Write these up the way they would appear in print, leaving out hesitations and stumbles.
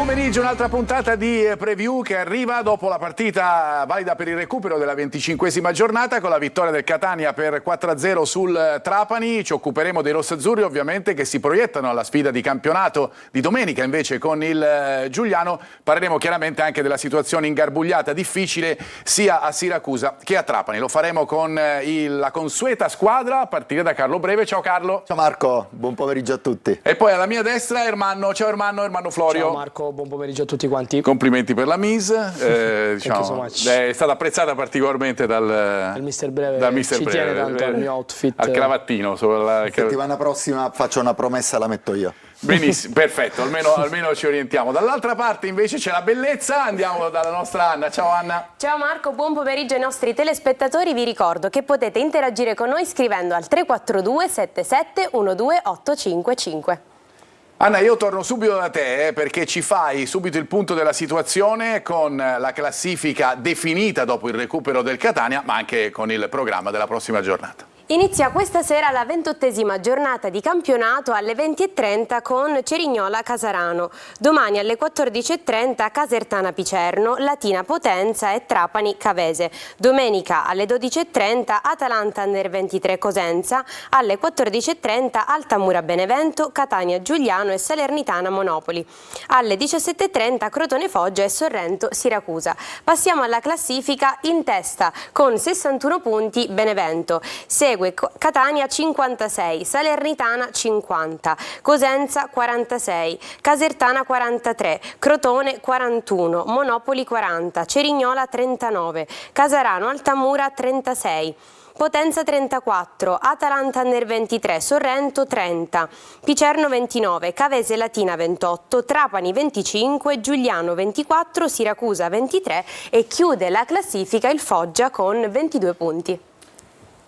Pomeriggio, un'altra puntata di preview che arriva dopo la partita valida per il recupero della 25esima giornata con la vittoria del Catania per 4-0 sul Trapani. Ci occuperemo dei rossazzurri ovviamente che si proiettano alla sfida di campionato di domenica invece con il Giuliano. Parleremo chiaramente anche della situazione ingarbugliata, difficile sia a Siracusa che a Trapani. Lo faremo con la consueta squadra a partire da Carlo Breve. Ciao Carlo. Ciao Marco, buon pomeriggio a tutti. E poi alla mia destra Ermanno. Ciao Ermanno Florio. Ciao Marco. Buon pomeriggio a tutti quanti. Complimenti per la mise, diciamo, è stata apprezzata particolarmente dal Mister Breve. Dal Mister ci Breve, tiene tanto al mio outfit. Al cravattino. Settimana prossima faccio una promessa, la metto io. Benissimo, perfetto, almeno ci orientiamo. Dall'altra parte invece c'è la bellezza, andiamo dalla nostra Anna. Ciao Anna. Ciao Marco, buon pomeriggio ai nostri telespettatori. Vi ricordo che potete interagire con noi scrivendo al 342 77 12855. Anna, io torno subito da te perché ci fai subito il punto della situazione con la classifica definita dopo il recupero del Catania, ma anche con il programma della prossima giornata. Inizia questa sera la 28esima giornata di campionato alle 20:30 con Cerignola Casarano. Domani alle 14:30 Casertana Picerno, Latina Potenza e Trapani Cavese. Domenica alle 12:30 Atalanta Under 23 Cosenza, alle 14:30 Altamura Benevento, Catania Giuliano e Salernitana Monopoli. Alle 17:30 Crotone Foggia e Sorrento Siracusa. Passiamo alla classifica in testa con 61 punti Benevento. Segue Catania 56, Salernitana 50, Cosenza 46, Casertana 43, Crotone 41, Monopoli 40, Cerignola 39, Casarano Altamura 36. Potenza 34, Atalanta Under 23, Sorrento 30, Picerno 29, Cavese Latina 28, Trapani 25, Giuliano 24, Siracusa 23 e chiude la classifica il Foggia con 22 punti.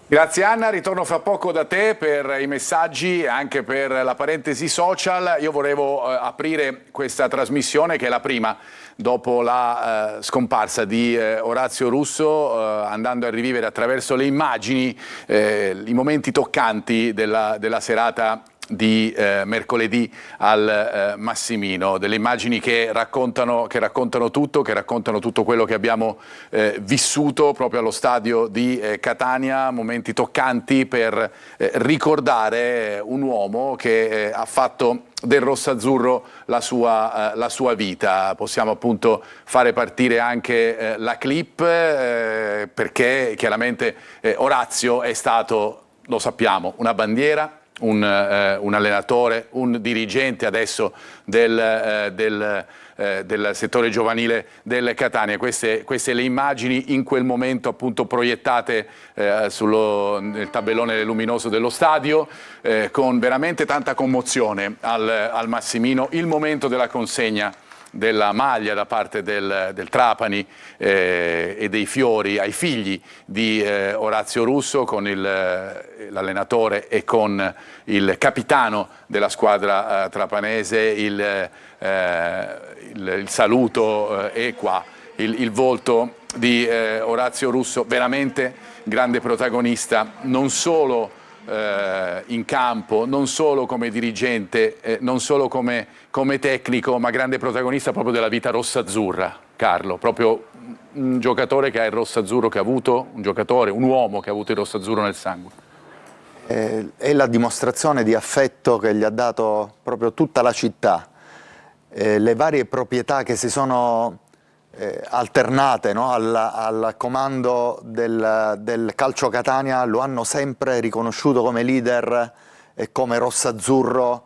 Grazie Anna, ritorno fra poco da te per i messaggi e anche per la parentesi social. Io volevo aprire questa trasmissione che è la prima dopo la scomparsa di Orazio Russo, andando a rivivere attraverso le immagini i momenti toccanti della serata di mercoledì al Massimino, delle immagini che raccontano tutto quello che abbiamo vissuto proprio allo stadio di Catania, momenti toccanti per ricordare un uomo che ha fatto del rossazzurro la sua vita. Possiamo appunto fare partire anche la clip perché chiaramente Orazio è stato, lo sappiamo, una bandiera, un allenatore, un dirigente adesso del settore giovanile del Catania. Queste le immagini in quel momento appunto proiettate nel tabellone luminoso dello stadio, con veramente tanta commozione al Massimino. Il momento della consegna della maglia da parte del Trapani e dei fiori ai figli di Orazio Russo con l'allenatore e con il capitano della squadra trapanese, il saluto e qua il volto di Orazio Russo, veramente grande protagonista, non solo in campo, non solo come dirigente, non solo come tecnico, ma grande protagonista proprio della vita rossazzurra. Carlo, proprio un giocatore che ha il rossazzurro che ha avuto, un uomo che ha avuto il rossazzurro nel sangue. È la dimostrazione di affetto che gli ha dato proprio tutta la città, le varie proprietà che si sono alternate, no? al comando del Calcio Catania lo hanno sempre riconosciuto come leader e come rossazzurro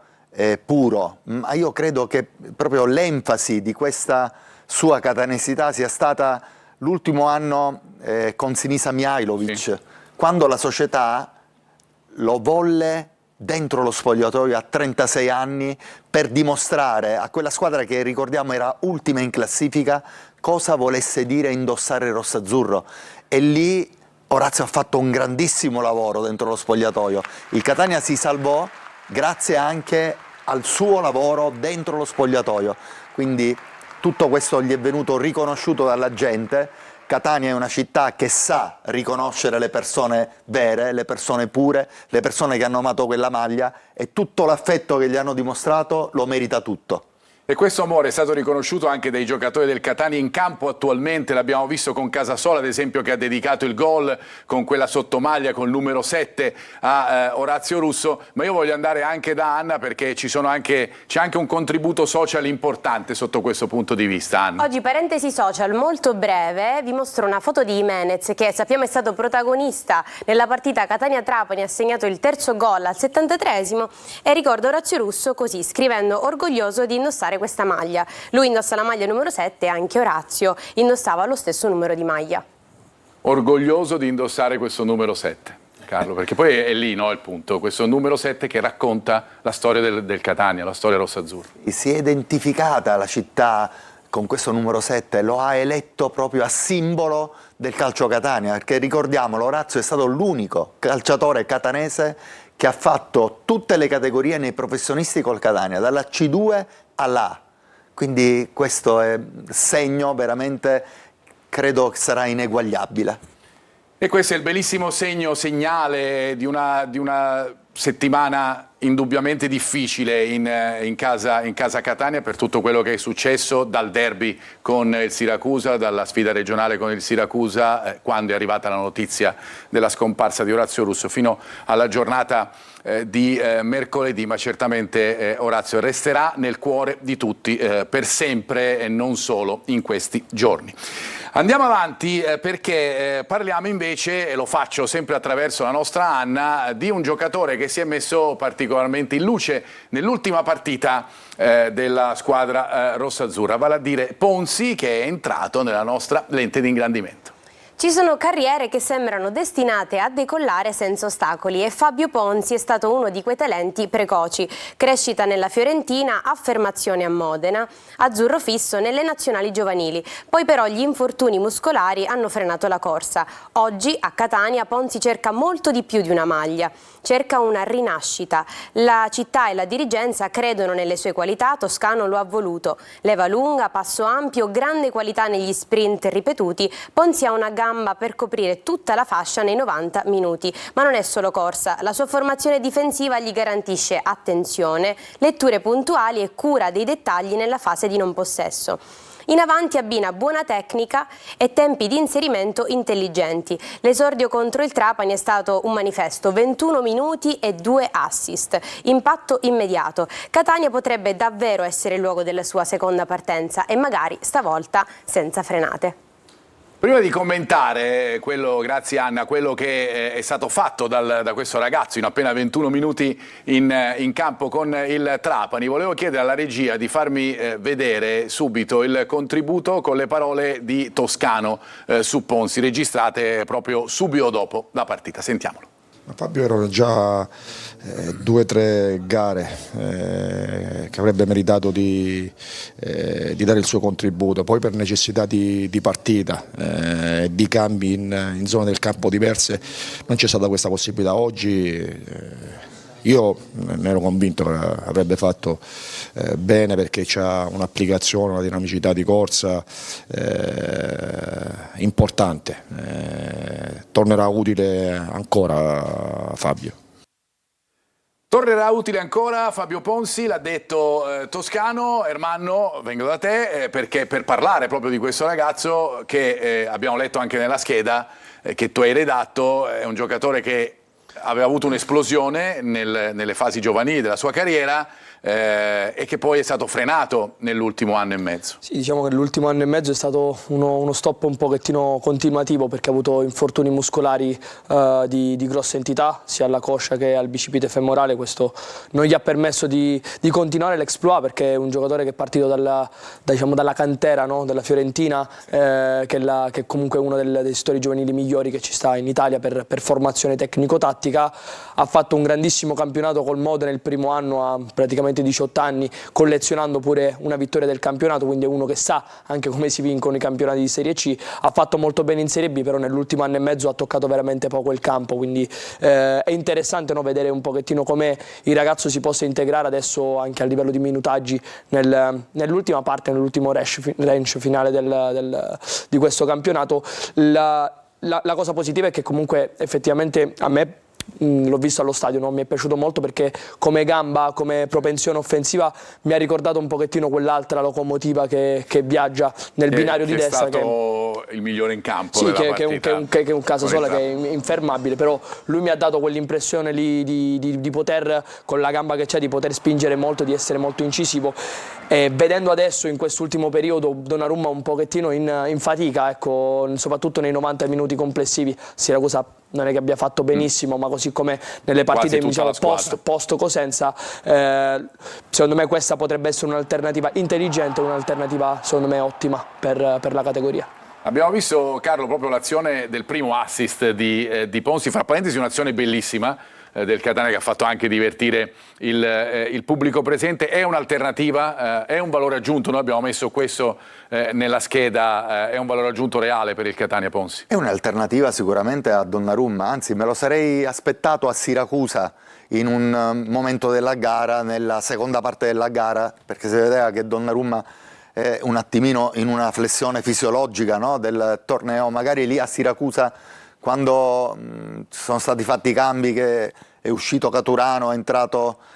puro, ma io credo che proprio l'enfasi di questa sua catanesità sia stata l'ultimo anno con Sinisa Mihajlovic, sì, quando la società lo volle dentro lo spogliatoio a 36 anni per dimostrare a quella squadra che, ricordiamo, era ultima in classifica, cosa volesse dire indossare il rossazzurro. E lì Orazio ha fatto un grandissimo lavoro dentro lo spogliatoio. Il Catania si salvò grazie anche al suo lavoro dentro lo spogliatoio, quindi tutto questo gli è venuto riconosciuto dalla gente. Catania è una città che sa riconoscere le persone vere, le persone pure, le persone che hanno amato quella maglia, e tutto l'affetto che gli hanno dimostrato lo merita tutto. E questo amore è stato riconosciuto anche dai giocatori del Catania in campo attualmente, l'abbiamo visto con Casasola ad esempio, che ha dedicato il gol con quella sottomaglia col numero 7 a Orazio Russo, ma io voglio andare anche da Anna perché c'è anche un contributo social importante sotto questo punto di vista. Anna. Oggi parentesi social molto breve, vi mostro una foto di Jimenez che sappiamo è stato protagonista nella partita Catania-Trapani, ha segnato il terzo gol al 73esimo e ricorda Orazio Russo così, scrivendo orgoglioso di indossare questa maglia. Lui indossa la maglia numero 7 e anche Orazio indossava lo stesso numero di maglia. Orgoglioso di indossare questo numero 7, Carlo, perché poi è lì, no, il punto, questo numero 7 che racconta la storia del Catania, la storia rossaazzurra. Si è identificata la città con questo numero 7, lo ha eletto proprio a simbolo del calcio Catania, perché ricordiamolo, Orazio è stato l'unico calciatore catanese che ha fatto tutte le categorie nei professionisti col Catania, dalla C2 all'A. Quindi questo è segno veramente, credo che sarà ineguagliabile. E questo è il bellissimo segnale di una settimana indubbiamente difficile in casa Catania per tutto quello che è successo dal derby con il Siracusa, dalla sfida regionale con il Siracusa, quando è arrivata la notizia della scomparsa di Orazio Russo, fino alla giornata di mercoledì, ma certamente Orazio resterà nel cuore di tutti per sempre e non solo in questi giorni. Andiamo avanti perché parliamo invece, e lo faccio sempre attraverso la nostra Anna, di un giocatore che si è messo particolarmente in luce nell'ultima partita della squadra rossaazzurra, vale a dire Ponzi, che è entrato nella nostra lente di ingrandimento. Ci sono carriere che sembrano destinate a decollare senza ostacoli e Fabio Ponzi è stato uno di quei talenti precoci. Crescita nella Fiorentina, affermazione a Modena, azzurro fisso nelle nazionali giovanili. Poi però gli infortuni muscolari hanno frenato la corsa. Oggi a Catania Ponzi cerca molto di più di una maglia. Cerca una rinascita. La città e la dirigenza credono nelle sue qualità, Toscano lo ha voluto. Leva lunga, passo ampio, grande qualità negli sprint ripetuti, Ponzi ha una gamba per coprire tutta la fascia nei 90 minuti. Ma non è solo corsa, la sua formazione difensiva gli garantisce attenzione, letture puntuali e cura dei dettagli nella fase di non possesso. In avanti abbina buona tecnica e tempi di inserimento intelligenti. L'esordio contro il Trapani è stato un manifesto, 21 minuti e 2 assist. Impatto immediato. Catania potrebbe davvero essere il luogo della sua seconda partenza e magari stavolta senza frenate. Prima di commentare quello, grazie Anna, quello che è stato fatto da questo ragazzo in appena 21 minuti in campo con il Trapani, volevo chiedere alla regia di farmi vedere subito il contributo con le parole di Toscano su Ponzi, registrate proprio subito dopo la partita. Sentiamolo. Fabio erano già 2 o 3 gare che avrebbe meritato di dare il suo contributo, poi per necessità di partita, di cambi in zone del campo diverse non c'è stata questa possibilità. Oggi io ne ero convinto che avrebbe fatto bene perché c'ha un'applicazione, una dinamicità di corsa importante, tornerà utile ancora Fabio. Tornerà utile ancora Fabio Ponzi, l'ha detto Toscano. Ermanno, vengo da te perché per parlare proprio di questo ragazzo che abbiamo letto anche nella scheda che tu hai redatto, è un giocatore che aveva avuto un'esplosione nelle fasi giovanili della sua carriera e che poi è stato frenato nell'ultimo anno e mezzo. Sì, diciamo che l'ultimo anno e mezzo è stato uno stop un pochettino continuativo perché ha avuto infortuni muscolari di grossa entità, sia alla coscia che al bicipite femorale. Questo non gli ha permesso di continuare l'exploit perché è un giocatore che è partito dalla cantera, no? Della Fiorentina, che è comunque uno dei settori giovanili migliori che ci sta in Italia per formazione tecnico-tattica. Ha fatto un grandissimo campionato col Modena il primo anno a praticamente 18 anni, collezionando pure una vittoria del campionato, quindi è uno che sa anche come si vincono i campionati di Serie C. Ha fatto molto bene in Serie B, però nell'ultimo anno e mezzo ha toccato veramente poco il campo, quindi è interessante, no, vedere un pochettino come il ragazzo si possa integrare adesso anche a livello di minutaggi nell'ultima parte, nell'ultimo range finale di questo campionato. La cosa positiva è che comunque effettivamente a me l'ho visto allo stadio, no? Mi è piaciuto molto perché come gamba, come propensione offensiva mi ha ricordato un pochettino quell'altra locomotiva che viaggia nel binario di destra. Che è stato il migliore in campo sì, della che partita. è un Casasola che è infermabile, però lui mi ha dato quell'impressione lì di poter, con la gamba che c'è, di poter spingere molto, di essere molto incisivo. E vedendo adesso in quest'ultimo periodo Donnarumma un pochettino in fatica, ecco, soprattutto nei 90 minuti complessivi, Siracusa non è che abbia fatto benissimo, ma così come nelle partite diciamo, post Cosenza, secondo me questa potrebbe essere un'alternativa intelligente, un'alternativa secondo me ottima per la categoria. Abbiamo visto, Carlo, proprio l'azione del primo assist di Ponzi, fra parentesi un'azione bellissima del Catania che ha fatto anche divertire il pubblico presente. È un'alternativa, è un valore aggiunto, noi abbiamo messo questo nella scheda, è un valore aggiunto reale per il Catania, Ponzi? È un'alternativa sicuramente a Donnarumma, anzi me lo sarei aspettato a Siracusa in un momento della gara, nella seconda parte della gara, perché si vedeva che Donnarumma è un attimino in una flessione fisiologica, no, del torneo. Magari lì a Siracusa, quando sono stati fatti i cambi, che è uscito Caturano, è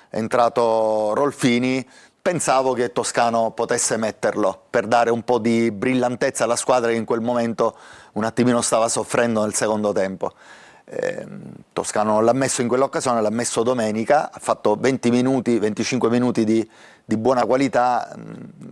entrato Rolfini, pensavo che Toscano potesse metterlo per dare un po' di brillantezza alla squadra che in quel momento un attimino stava soffrendo nel secondo tempo. Toscano non l'ha messo in quell'occasione, l'ha messo domenica, ha fatto 20 minuti, 25 minuti di buona qualità.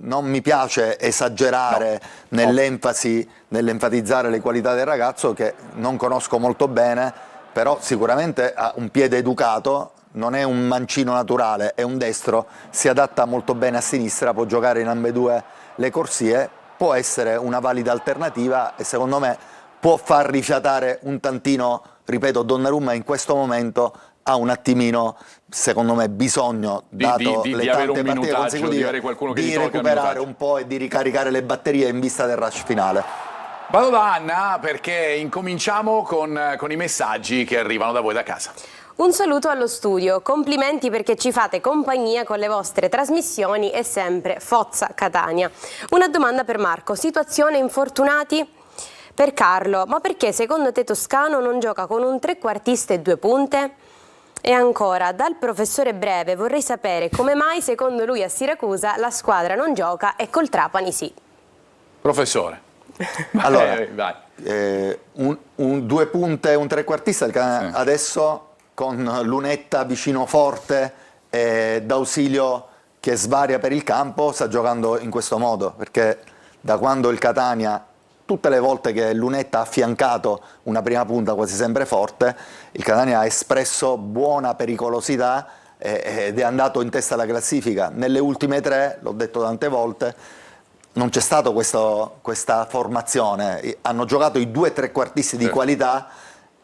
Non mi piace esagerare nell'enfatizzare le qualità del ragazzo, che non conosco molto bene, però sicuramente ha un piede educato, non è un mancino naturale, è un destro, si adatta molto bene a sinistra, può giocare in ambedue le corsie, può essere una valida alternativa e secondo me può far rifiatare un tantino, ripeto, Donnarumma in questo momento ha un attimino, secondo me, bisogno, dato le tante partite consecutive, di recuperare un po' e di ricaricare le batterie in vista del rush finale. Vado da Anna perché incominciamo con i messaggi che arrivano da voi da casa. Un saluto allo studio, complimenti perché ci fate compagnia con le vostre trasmissioni e sempre Forza Catania. Una domanda per Marco, situazione infortunati? Per Carlo, ma perché secondo te Toscano non gioca con un trequartista e 2 punte? E ancora, dal professore Breve vorrei sapere come mai secondo lui a Siracusa la squadra non gioca e col Trapani sì. Professore. Allora, vai. 2 punte e un trequartista, sì. Adesso con Lunetta vicino forte e D'Ausilio che svaria per il campo sta giocando in questo modo, perché da quando il Catania, tutte le volte che Lunetta ha affiancato una prima punta quasi sempre forte, il Catania ha espresso buona pericolosità ed è andato in testa alla classifica. Nelle ultime 3, l'ho detto tante volte, non c'è stata questa formazione, hanno giocato i 2 trequartisti di qualità,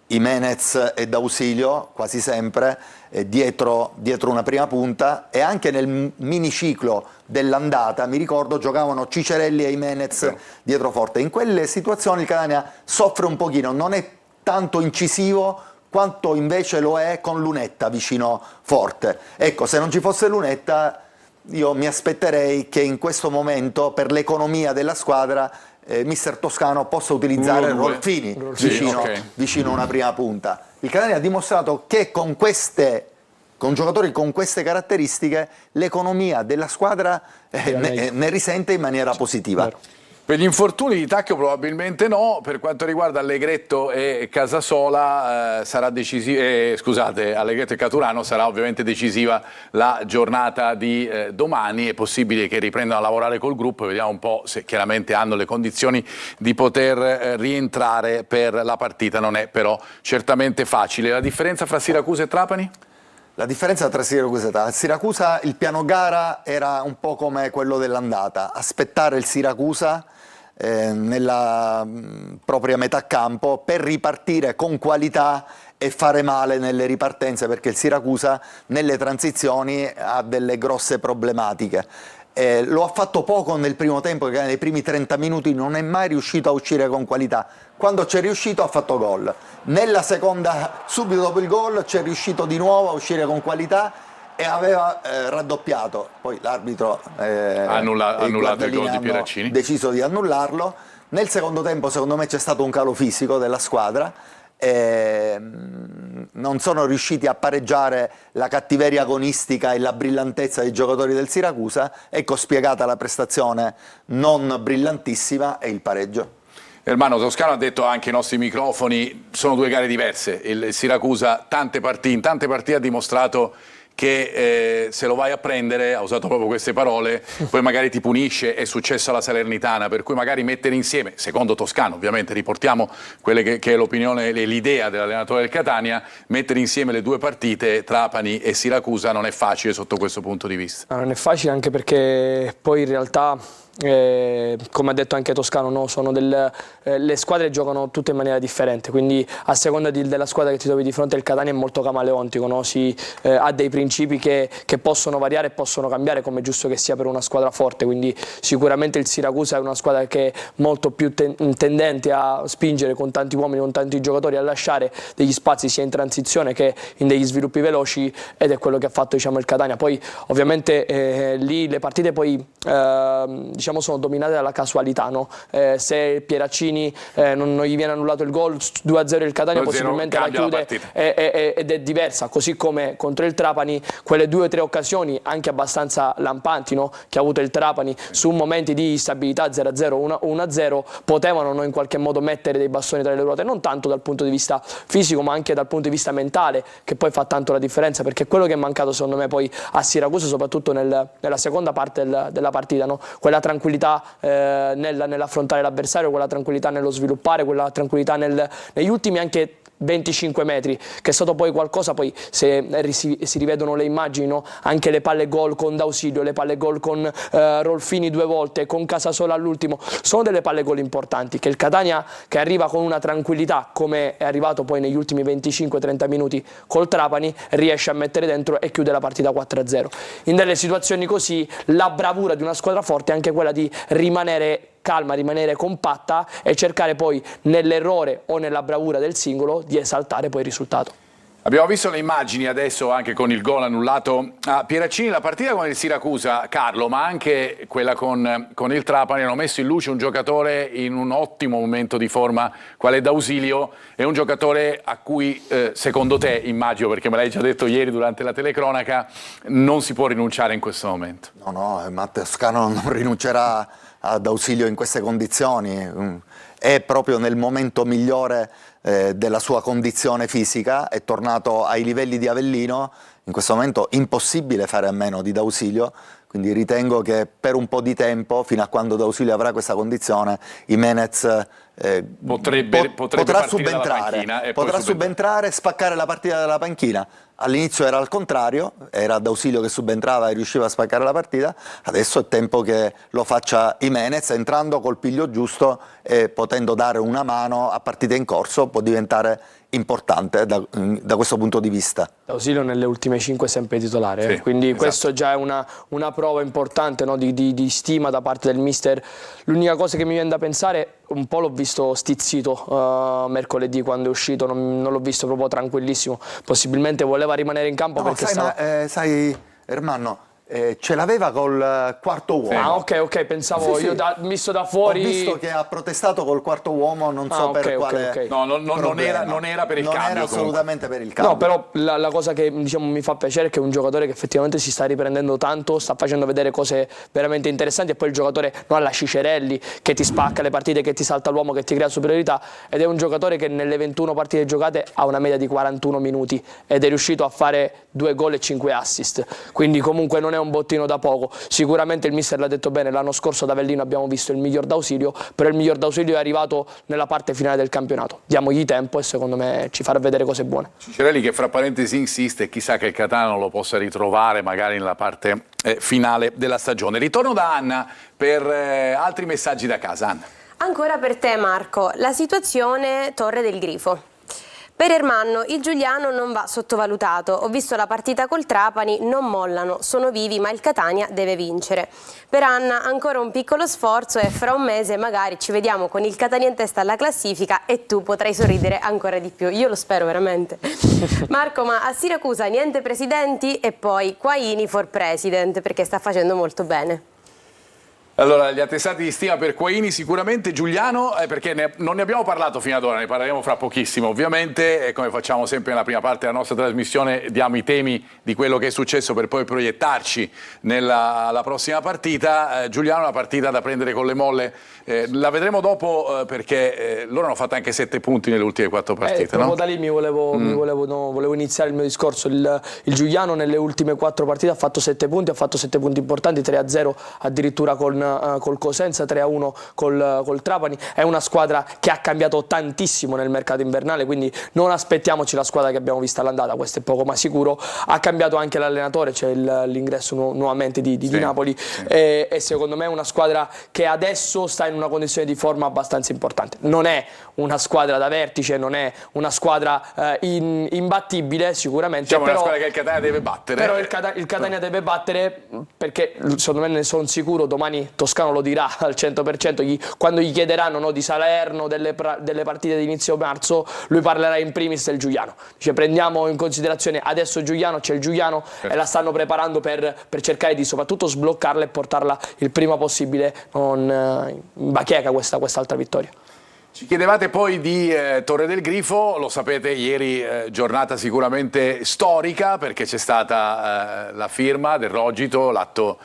Jimenez e D'Ausilio quasi sempre dietro una prima punta, e anche nel miniciclo dell'andata mi ricordo giocavano Cicerelli e Jimenez dietro forte. In quelle situazioni il Catania soffre un pochino, non è tanto incisivo quanto invece lo è con Lunetta vicino forte. Ecco, se non ci fosse Lunetta io mi aspetterei che in questo momento, per l'economia della squadra, mister Toscano possa utilizzare Rolfini vicino a una prima punta. Il Catania ha dimostrato che con giocatori con queste caratteristiche l'economia della squadra ne risente in maniera positiva. Per gli infortuni di Tacchio probabilmente no, per quanto riguarda Allegretto e Casasola sarà Allegretto e Caturano sarà ovviamente decisiva la giornata di domani, è possibile che riprendano a lavorare col gruppo, vediamo un po' se chiaramente hanno le condizioni di poter rientrare per la partita, non è però certamente facile. La differenza fra Siracusa e Trapani? La differenza tra Siracusa e Trapani: a Siracusa il piano gara era un po' come quello dell'andata, aspettare il Siracusa nella propria metà campo per ripartire con qualità e fare male nelle ripartenze, perché il Siracusa nelle transizioni ha delle grosse problematiche. Lo ha fatto poco nel primo tempo, che nei primi 30 minuti non è mai riuscito a uscire con qualità. Quando c'è riuscito ha fatto gol. Nella seconda, subito dopo il gol, c'è riuscito di nuovo a uscire con qualità e aveva raddoppiato. Poi l'arbitro ha annullato il gol di Pieraccini, deciso di annullarlo. Nel secondo tempo secondo me c'è stato un calo fisico della squadra non sono riusciti a pareggiare la cattiveria agonistica e la brillantezza dei giocatori del Siracusa. Ecco spiegata la prestazione non brillantissima e il pareggio. Ermanno, Toscano ha detto anche ai nostri microfoni, sono due gare diverse. Il Siracusa in tante partite ha dimostrato che se lo vai a prendere, ha usato proprio queste parole, poi magari ti punisce. È successo alla Salernitana, per cui magari mettere insieme, secondo Toscano ovviamente, riportiamo quelle che è l'opinione e l'idea dell'allenatore del Catania, mettere insieme le due partite, Trapani e Siracusa, non è facile sotto questo punto di vista. Non è facile anche perché poi in realtà, come ha detto anche Toscano, no? Le squadre giocano tutte in maniera differente, quindi a seconda della squadra che ti trovi di fronte il Catania è molto camaleontico, no? Ha dei principi che possono variare e possono cambiare, come è giusto che sia per una squadra forte, quindi sicuramente il Siracusa è una squadra che è molto più tendente a spingere con tanti uomini, con tanti giocatori, a lasciare degli spazi sia in transizione che in degli sviluppi veloci, ed è quello che ha fatto, diciamo, il Catania. Poi ovviamente lì le partite poi diciamo sono dominate dalla casualità, no? Se Pieraccini non gli viene annullato il gol 2-0 il Catania possibilmente la chiude ed è diversa, così come contro il Trapani quelle 2 o 3 occasioni anche abbastanza lampanti, no? Che ha avuto il Trapani su momenti di instabilità 0-0, 1-0 potevano, no, in qualche modo mettere dei bastoni tra le ruote, non tanto dal punto di vista fisico ma anche dal punto di vista mentale, che poi fa tanto la differenza, perché quello che è mancato secondo me poi a Siracusa, soprattutto nella seconda parte della partita, no? Quella tranquillità nell'affrontare l'avversario, quella tranquillità nello sviluppare, quella tranquillità negli ultimi anche 25 metri, che è stato poi qualcosa. Poi se si rivedono le immagini, no? Anche le palle gol con D'Ausilio, le palle gol con Rolfini 2 volte, con Casasola all'ultimo, sono delle palle gol importanti che il Catania, che arriva con una tranquillità come è arrivato poi negli ultimi 25-30 minuti col Trapani, riesce a mettere dentro e chiude la partita 4-0. In delle situazioni così la bravura di una squadra forte è anche quella di rimanere calma, rimanere compatta e cercare poi nell'errore o nella bravura del singolo di esaltare poi il risultato. Abbiamo visto le immagini adesso anche con il gol annullato a Pieraccini. La partita con il Siracusa, Carlo, ma anche quella con il Trapani, hanno messo in luce un giocatore in un ottimo momento di forma quale D'Ausilio. È un giocatore a cui, secondo te, immagino, perché me l'hai già detto ieri durante la telecronaca, non si può rinunciare in questo momento. No, Matteo Toscano non rinuncerà ad D'Ausilio in queste condizioni, è proprio nel momento migliore della sua condizione fisica, è tornato ai livelli di Avellino, in questo momento impossibile fare a meno di D'Ausilio, quindi ritengo che per un po' di tempo, fino a quando D'Ausilio avrà questa condizione, Jimenez potrà subentrare e spaccare la partita dalla panchina. All'inizio era al contrario, era D'Ausilio che subentrava e riusciva a spaccare la partita, adesso è tempo che lo faccia Jimenez, entrando col piglio giusto e potendo dare una mano a partite in corso può diventare importante da questo punto di vista. D'Ausilio nelle ultime 5 è sempre titolare, sì, quindi esatto. Questo già è una prova importante, no? di stima da parte del mister. L'unica cosa che mi viene da pensare, un po' l'ho visto stizzito mercoledì quando è uscito, non l'ho visto proprio tranquillissimo, possibilmente voleva rimanere in campo perché sai Ermanno, ce l'aveva col quarto uomo. Ah, ok, pensavo sì. io visto da fuori. Ho visto che ha protestato col quarto uomo, non so per quale. Okay. No, non era per il cambio. Non era assolutamente per il cambio. No, però la cosa che diciamo mi fa piacere è che è un giocatore che effettivamente si sta riprendendo tanto, sta facendo vedere cose veramente interessanti, e poi il giocatore non ha la Cicerelli che ti spacca le partite, che ti salta l'uomo, che ti crea superiorità, ed è un giocatore che nelle 21 partite giocate ha una media di 41 minuti ed è riuscito a fare 2 gol e 5 assist, quindi comunque non è un bottino da poco. Sicuramente il mister l'ha detto bene, l'anno scorso ad Avellino abbiamo visto il miglior D'Ausilio, però il miglior D'Ausilio è arrivato nella parte finale del campionato. Diamogli tempo e secondo me ci farà vedere cose buone. Cicerelli che fra parentesi insiste, chissà che il Catania non lo possa ritrovare magari nella parte finale della stagione. Ritorno da Anna per altri messaggi da casa. Anna. Ancora per te Marco, la situazione Torre del Grifo. Per Ermanno il Giuliano non va sottovalutato, ho visto la partita col Trapani, non mollano, sono vivi ma il Catania deve vincere. Per Anna ancora un piccolo sforzo e fra un mese magari ci vediamo con il Catania in testa alla classifica e tu potrai sorridere ancora di più, io lo spero veramente. Marco, ma a Siracusa niente presidenti e poi Quaini for president perché sta facendo molto bene. Allora, gli attestati di stima per Quaini sicuramente. Giuliano, perché non ne abbiamo parlato fino ad ora, ne parleremo fra pochissimo ovviamente, e come facciamo sempre nella prima parte della nostra trasmissione diamo i temi di quello che è successo per poi proiettarci alla prossima partita. Giuliano, la partita da prendere con le molle, la vedremo dopo perché loro hanno fatto anche 7 punti nelle ultime 4 partite, no? Da lì volevo iniziare il mio discorso. Il Giuliano nelle ultime 4 partite ha fatto 7 punti, ha fatto 7 punti importanti, 3-0 addirittura col Cosenza, 3-1 col Trapani. È una squadra che ha cambiato tantissimo nel mercato invernale, quindi non aspettiamoci la squadra che abbiamo visto all'andata, questo è poco ma sicuro. Ha cambiato anche l'allenatore, c'è l'ingresso nuovamente di Napoli, sì. E secondo me è una squadra che adesso sta in una condizione di forma abbastanza importante. Non è una squadra da vertice, non è una squadra imbattibile sicuramente, diciamo, però, una squadra che il Catania deve battere. Però il Catania deve battere, perché secondo me, ne sono sicuro, domani Toscano lo dirà al 100%, quando gli chiederanno, no, di Salerno, delle partite di inizio marzo, lui parlerà in primis del Giuliano. Dice, prendiamo in considerazione adesso Giuliano, c'è il Giuliano, certo. E la stanno preparando per cercare di soprattutto sbloccarla e portarla il prima possibile in bacheca quest'altra vittoria. Ci chiedevate poi di Torre del Grifo, lo sapete, ieri giornata sicuramente storica perché c'è stata la firma del Rogito, l'atto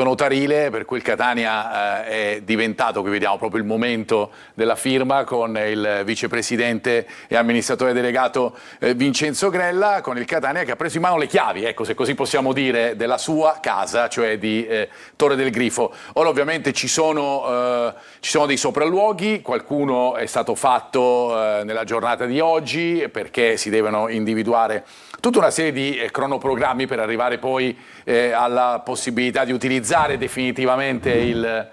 notarile, per cui il Catania è diventato, qui vediamo proprio il momento della firma, con il vicepresidente e amministratore delegato Vincenzo Grella, con il Catania che ha preso in mano le chiavi, ecco, se così possiamo dire, della sua casa, cioè di Torre del Grifo. Ora ovviamente ci sono dei sopralluoghi, qualcuno è stato fatto nella giornata di oggi perché si devono individuare tutta una serie di cronoprogrammi per arrivare poi alla possibilità di utilizzare definitivamente il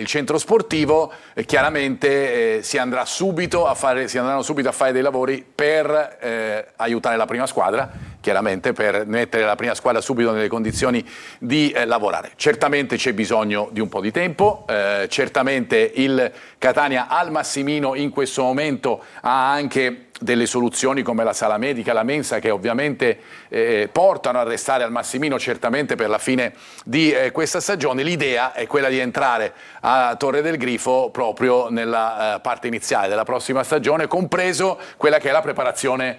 centro sportivo. Chiaramente si andranno subito a fare dei lavori per aiutare la prima squadra, chiaramente per mettere la prima squadra subito nelle condizioni di lavorare. Certamente c'è bisogno di un po' di tempo, certamente il Catania al Massimino in questo momento ha anche delle soluzioni come la sala medica, la mensa, che ovviamente portano a restare al Massimino certamente per la fine di questa stagione. L'idea è quella di entrare a Torre del Grifo proprio nella parte iniziale della prossima stagione, compreso quella che è la preparazione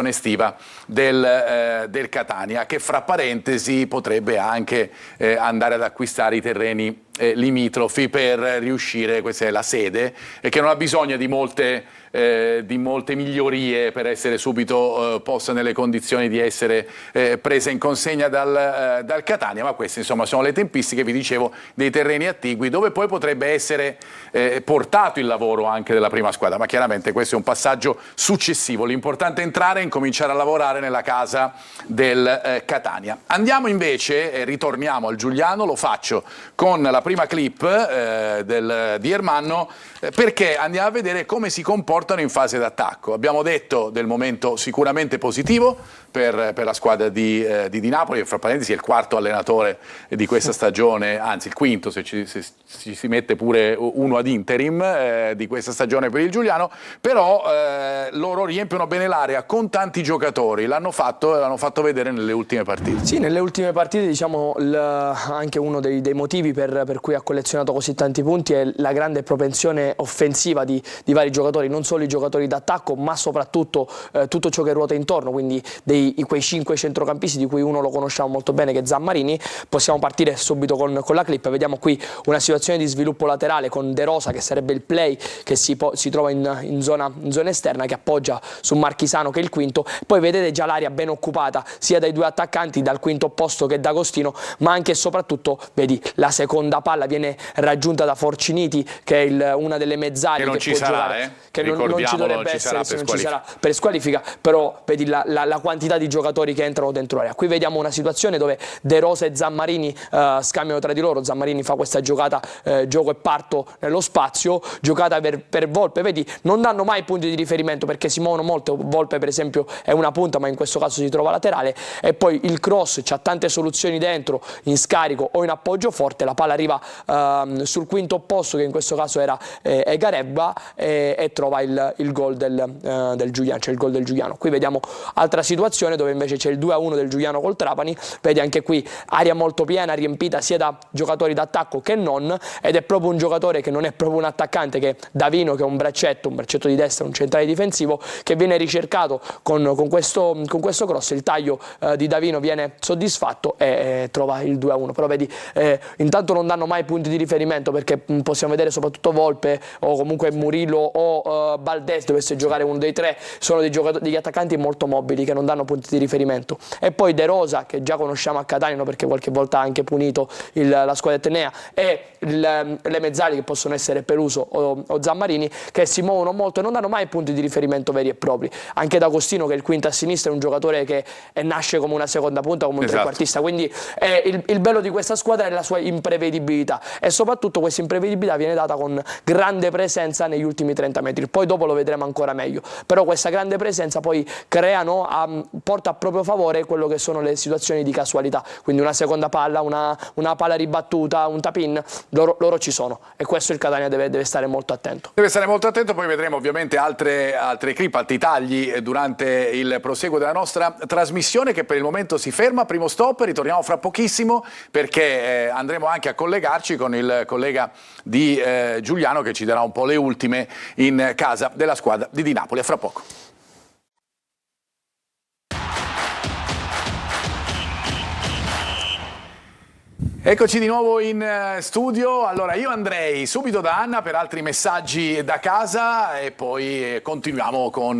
estiva del Catania, che fra parentesi potrebbe anche andare ad acquistare i terreni limitrofi per riuscire, questa è la sede, e che non ha bisogno di molte migliorie per essere subito posta nelle condizioni di essere presa in consegna dal Catania, ma queste insomma sono le tempistiche, vi dicevo, dei terreni attigui dove poi potrebbe essere portato il lavoro anche della prima squadra, ma chiaramente questo è un passaggio successivo. L'importante è entrare e incominciare a lavorare nella casa del Catania. Andiamo invece, ritorniamo al Giuliano, lo faccio con la prima clip di Ermanno, perché andiamo a vedere come si comportano in fase d'attacco. Abbiamo detto del momento sicuramente positivo per la squadra di Napoli, che fra parentesi è il 4º allenatore di questa stagione, anzi il 5º se ci si mette pure uno ad interim di questa stagione per il Giuliano, però loro riempiono bene l'area con tanti giocatori, l'hanno fatto vedere nelle ultime partite. Sì, nelle ultime partite diciamo anche uno dei motivi per cui ha collezionato così tanti punti è la grande propensione offensiva di vari giocatori, non solo i giocatori d'attacco ma soprattutto tutto ciò che ruota intorno, quindi quei 5 centrocampisti di cui uno lo conosciamo molto bene, che è Zammarini. Possiamo partire subito con la clip. Vediamo qui una situazione di sviluppo laterale con De Rosa, che sarebbe il play, che si trova in zona esterna, che appoggia su Marchisano, che è il quinto. Poi vedete già l'area ben occupata sia dai 2 attaccanti, dal quinto opposto che da Agostino, ma anche e soprattutto vedi la seconda palla viene raggiunta da Forciniti, che è una delle mezzali che non ci sarà, che non ci dovrebbe essere se non ci sarà per squalifica, però vedi la quantità di giocatori che entrano dentro l'area. Qui vediamo una situazione dove De Rosa e Zammarini scambiano tra di loro. Zammarini fa questa giocata, gioco e parto nello spazio, giocata per Volpe, vedi, non danno mai punti di riferimento perché si muovono molto. Volpe per esempio è una punta, ma in questo caso si trova laterale, e poi il cross c'ha tante soluzioni dentro, in scarico o in appoggio forte, la palla arriva arriva sul quinto posto, che in questo caso era Garebba, e trova il gol del Giuliano, c'è il gol del Giuliano. Qui vediamo altra situazione dove invece c'è il 2-1 del Giuliano col Trapani. Vedi anche qui area molto piena, riempita sia da giocatori d'attacco che non, ed è proprio un giocatore che non è proprio un attaccante, che è Davino, che è un braccetto di destra, un centrale difensivo, che viene ricercato con questo cross. Il taglio di Davino viene soddisfatto e trova il 2-1. Però vedi, intanto non danno mai punti di riferimento, perché possiamo vedere soprattutto Volpe o comunque Murillo o Baldes, dovesse giocare uno dei tre, sono degli attaccanti molto mobili che non danno punti di riferimento. E poi De Rosa, che già conosciamo a Catania, perché qualche volta ha anche punito la squadra etnea, e le mezzali, che possono essere Peluso o Zammarini, che si muovono molto e non danno mai punti di riferimento veri e propri. Anche D'Agostino, che è il quinto a sinistra, è un giocatore che nasce come una seconda punta, come un trequartista, quindi il bello di questa squadra è la sua imprevedibilità, e soprattutto questa imprevedibilità viene data con grande presenza negli ultimi 30 metri. Poi dopo lo vedremo ancora meglio, però questa grande presenza poi porta a proprio favore quello che sono le situazioni di casualità, quindi una seconda palla, una palla ribattuta, un tap-in, loro ci sono, e questo il Catania deve stare molto attento. Deve stare molto attento. Poi vedremo ovviamente altre clip, altri tagli durante il proseguo della nostra trasmissione, che per il momento si ferma. Primo stop, ritorniamo fra pochissimo, perché andremo anche a collegarci con il collega di Giuliano, che ci darà un po' le ultime in casa della squadra di Napoli. A fra poco. Eccoci di nuovo in studio. Allora, io andrei subito da Anna per altri messaggi da casa e poi continuiamo con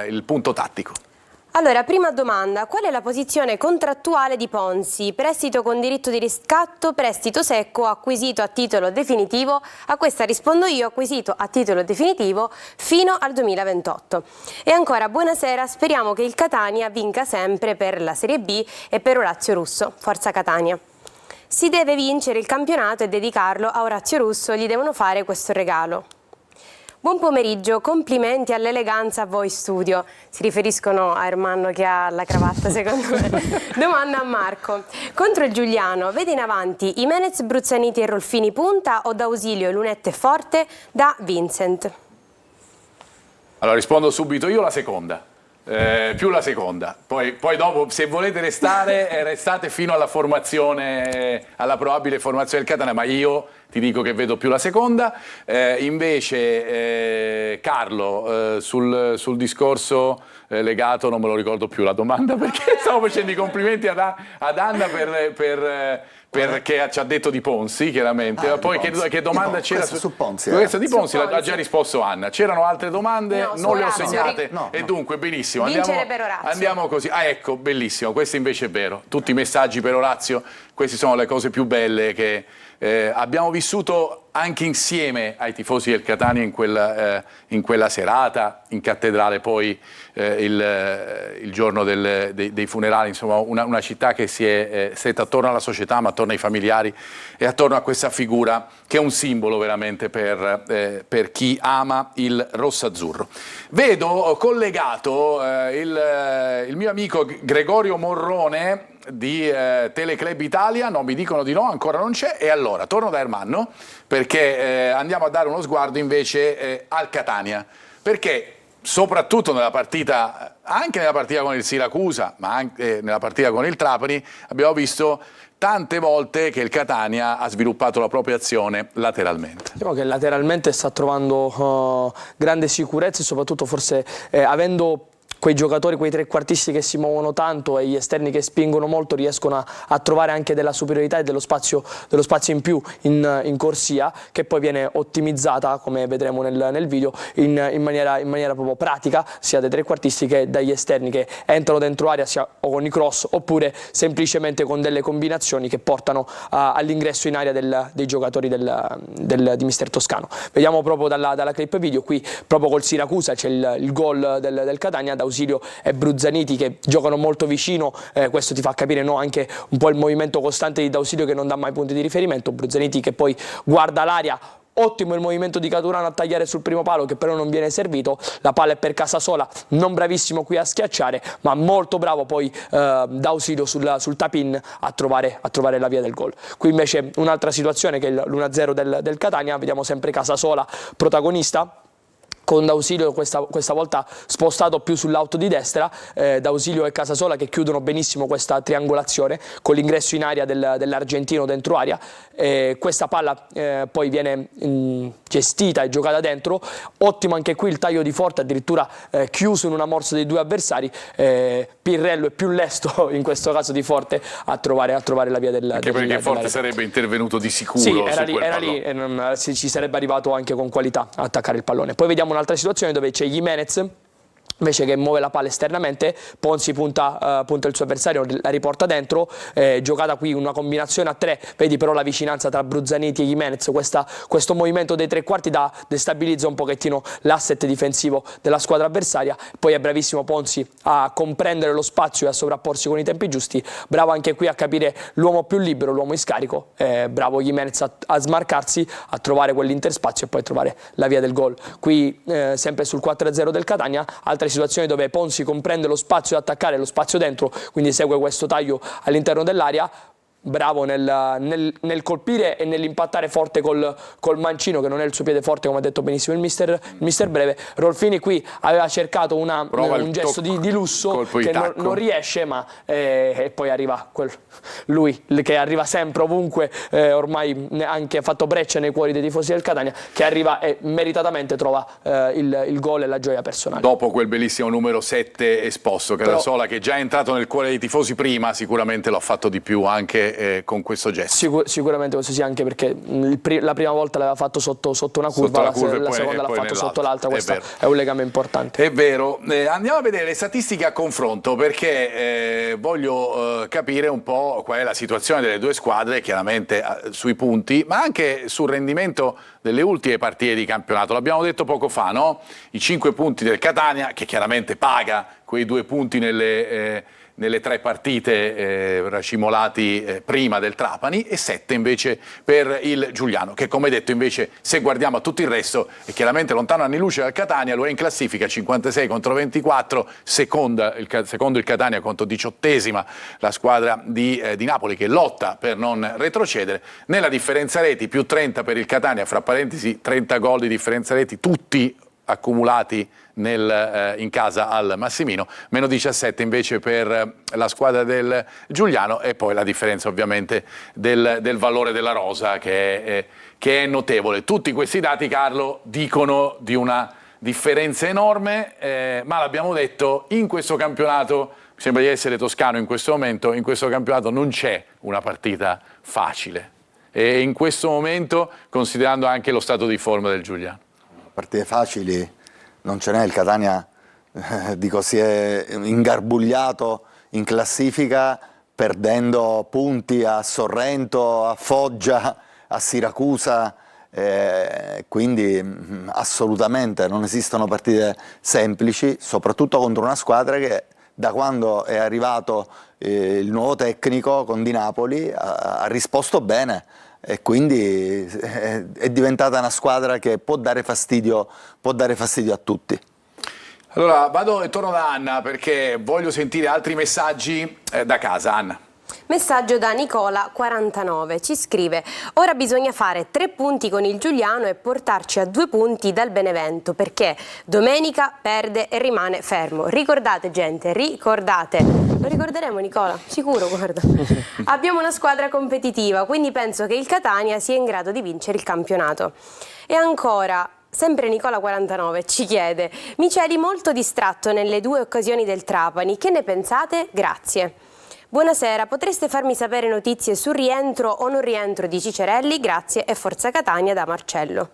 il punto tattico. Allora, prima domanda: qual è la posizione contrattuale di Ponzi? Prestito con diritto di riscatto, prestito secco, acquisito a titolo definitivo? A questa rispondo io: acquisito a titolo definitivo fino al 2028. E ancora, buonasera, speriamo che il Catania vinca sempre per la Serie B e per Orazio Russo. Forza Catania. Si deve vincere il campionato e dedicarlo a Orazio Russo, gli devono fare questo regalo. Buon pomeriggio, complimenti all'eleganza a voi studio. Si riferiscono a Ermanno, che ha la cravatta, secondo me. Domanda a Marco: contro il Giuliano, vede in avanti Jimenez, Bruzzaniti e Rolfini punta, o d'ausilio Lunette forte? Da Vincent. Allora, rispondo subito io, la seconda. Più la seconda, poi dopo, se volete restare, restate fino alla formazione, alla probabile formazione del Catania, ma io ti dico che vedo più la seconda. Invece Carlo, sul discorso legato, non me lo ricordo più la domanda, perché stavo facendo i complimenti ad Anna perché ci ha detto di Ponzi, chiaramente. Poi Ponzi. Che domanda c'era su Ponzi? Questa di Ponzi Su ha già risposto Anna. C'erano altre domande, No, non le ho Orazio. segnate. No. E dunque, benissimo. Vincere per Orazio. Andiamo così. Ah, ecco, bellissimo. Questo invece è vero. Tutti i messaggi per Orazio. Queste sono le cose più belle che abbiamo vissuto anche insieme ai tifosi del Catania in quella serata, in cattedrale poi il giorno dei funerali. Insomma, una città che si è stretta attorno alla società, ma attorno ai familiari e attorno a questa figura che è un simbolo veramente per chi ama il rosso-azzurro. Vedo collegato il mio amico Gregorio Morrone di Teleclub Italia. No, mi dicono di no, ancora non c'è. E allora torno da Ermanno, perché andiamo a dare uno sguardo invece al Catania, perché soprattutto nella partita, anche nella partita con il Siracusa, ma anche nella partita con il Trapani, abbiamo visto tante volte che il Catania ha sviluppato la propria azione lateralmente. Diciamo che lateralmente sta trovando grande sicurezza, e soprattutto forse avendo quei giocatori, quei trequartisti che si muovono tanto e gli esterni che spingono molto, riescono a trovare anche della superiorità e dello spazio in più in corsia, che poi viene ottimizzata, come vedremo nel video, in maniera proprio pratica, sia dai trequartisti che dagli esterni, che entrano dentro area sia o con i cross oppure semplicemente con delle combinazioni che portano all'ingresso in area dei giocatori di Mister Toscano. Vediamo proprio dalla clip video, qui proprio col Siracusa c'è il gol del Catania, D'Ausilio e Bruzzaniti che giocano molto vicino. Questo ti fa capire, no, anche un po' il movimento costante di D'Ausilio, che non dà mai punti di riferimento. Bruzzaniti che poi guarda l'area Ottimo il movimento di Caturano a tagliare sul primo palo, che però non viene servito. La palla è per Casasola, non bravissimo qui a schiacciare, ma molto bravo poi D'Ausilio sul tap-in a trovare la via del gol. Qui invece un'altra situazione che è l'1-0 del Catania, vediamo sempre Casasola protagonista, con D'Ausilio questa volta spostato più sull'auto di destra, D'Ausilio e Casasola che chiudono benissimo questa triangolazione con l'ingresso in aria dell'argentino dentro aria. Questa palla poi viene gestita e giocata dentro. Ottimo anche qui il taglio di Forte, addirittura chiuso in una morsa dei due avversari. Pirrello è più lesto in questo caso di Forte a trovare la via del anche perché Forte sarebbe intervenuto di sicuro. Sì, era lì e ci sarebbe arrivato anche con qualità a attaccare il pallone. Poi vediamo un'altra situazione dove c'è Jimenez invece che muove la palla esternamente, Ponzi punta il suo avversario, la riporta dentro, giocata qui una combinazione a 3, vedi però la vicinanza tra Bruzzanetti e Jimenez, questo movimento dei tre quarti destabilizza un pochettino l'asset difensivo della squadra avversaria. Poi è bravissimo Ponzi a comprendere lo spazio e a sovrapporsi con i tempi giusti, bravo anche qui a capire l'uomo più libero, l'uomo in scarico, bravo Jimenez a smarcarsi, a trovare quell'interspazio e poi a trovare la via del gol. Qui sempre sul 4-0 del Catania, altre situazioni dove Ponzi comprende lo spazio da attaccare, lo spazio dentro, quindi segue questo taglio all'interno dell'area. Bravo nel colpire e nell'impattare forte col mancino, che non è il suo piede forte, come ha detto benissimo il mister Breve. Rolfini qui aveva cercato un gesto di lusso che non riesce, ma e poi arriva lui che arriva sempre ovunque, ormai anche ha fatto breccia nei cuori dei tifosi del Catania, che arriva e meritatamente trova il gol e la gioia personale. Dopo quel bellissimo numero 7 esposto, Casasola, che è già entrato nel cuore dei tifosi prima, sicuramente lo ha fatto di più anche con questo gesto. Sicuramente questo sì, anche perché la prima volta l'aveva fatto sotto una curva, la seconda l'ha fatto sotto l'altra, questo è un legame importante. È vero. Andiamo a vedere le statistiche a confronto, perché voglio capire un po' qual è la situazione delle due squadre, chiaramente sui punti, ma anche sul rendimento delle ultime partite di campionato. L'abbiamo detto poco fa, no? I 5 punti del Catania, che chiaramente paga quei 2 punti nelle 3 partite racimolati prima del Trapani, e 7 invece per il Giuliano, che come detto invece, se guardiamo a tutto il resto, è chiaramente lontano anni luce dal Catania, lo è in classifica 56 contro 24, secondo il Catania contro 18esima la squadra di Napoli, che lotta per non retrocedere. Nella differenza reti più 30 per il Catania, fra parentesi 30 gol di differenza reti, tutti accumulati in casa al Massimino, meno 17 invece per la squadra del Giuliano, e poi la differenza ovviamente del valore della rosa che è notevole. Tutti questi dati, Carlo, dicono di una differenza enorme, ma l'abbiamo detto, in questo campionato, mi sembra di essere toscano in questo momento, in questo campionato non c'è una partita facile, e in questo momento, considerando anche lo stato di forma del Giuliano. Partite facili non ce n'è. Il Catania dico, si è ingarbugliato in classifica perdendo punti a Sorrento, a Foggia, a Siracusa, quindi assolutamente non esistono partite semplici, soprattutto contro una squadra che da quando è arrivato il nuovo tecnico con Di Napoli ha risposto bene, e quindi è diventata una squadra che può dare fastidio a tutti. Allora vado e torno da Anna, perché voglio sentire altri messaggi da casa. Anna. Messaggio da Nicola 49, ci scrive: ora bisogna fare 3 punti con il Giuliano e portarci a 2 punti dal Benevento, perché domenica perde e rimane fermo. Ricordate gente, ricordate. Lo ricorderemo Nicola, sicuro, guarda. Abbiamo una squadra competitiva, quindi penso che il Catania sia in grado di vincere il campionato. E ancora, sempre Nicola 49 ci chiede: Miceli molto distratto nelle 2 occasioni del Trapani, che ne pensate? Grazie. Buonasera, potreste farmi sapere notizie sul rientro o non rientro di Cicerelli? Grazie, e forza Catania, da Marcello.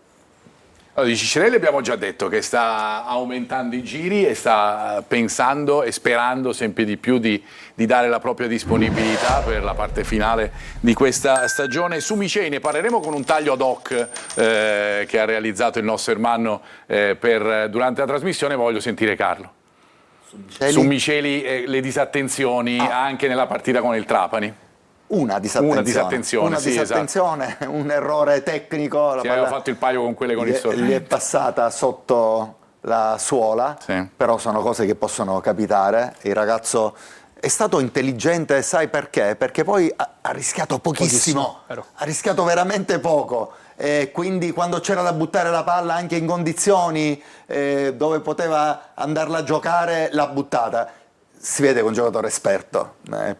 Allora, di Cicerelli abbiamo già detto che sta aumentando i giri e sta pensando e sperando sempre di più di dare la propria disponibilità per la parte finale di questa stagione. Su Miceli ne parleremo con un taglio ad hoc che ha realizzato il nostro Ermanno durante la trasmissione. Voglio sentire Carlo. Su Miceli le disattenzioni anche nella partita con il Trapani. una disattenzione. Una disattenzione, esatto. Un errore tecnico. La aveva fatto il paio con quelle con il sorretto. Gli è passata sotto la suola, sì. Però sono cose che possono capitare. Il ragazzo è stato intelligente, sai perché? Perché poi ha rischiato pochissimo, ha rischiato veramente poco. E quindi quando c'era da buttare la palla anche in condizioni dove poteva andarla a giocare, l'ha buttata. Si vede che è un giocatore esperto.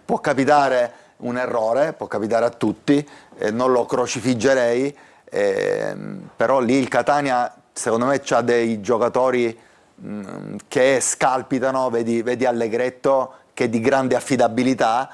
Può capitare un errore, può capitare a tutti, non lo crocifiggerei, però lì il Catania secondo me c'ha dei giocatori che scalpitano, vedi Allegretto che è di grande affidabilità,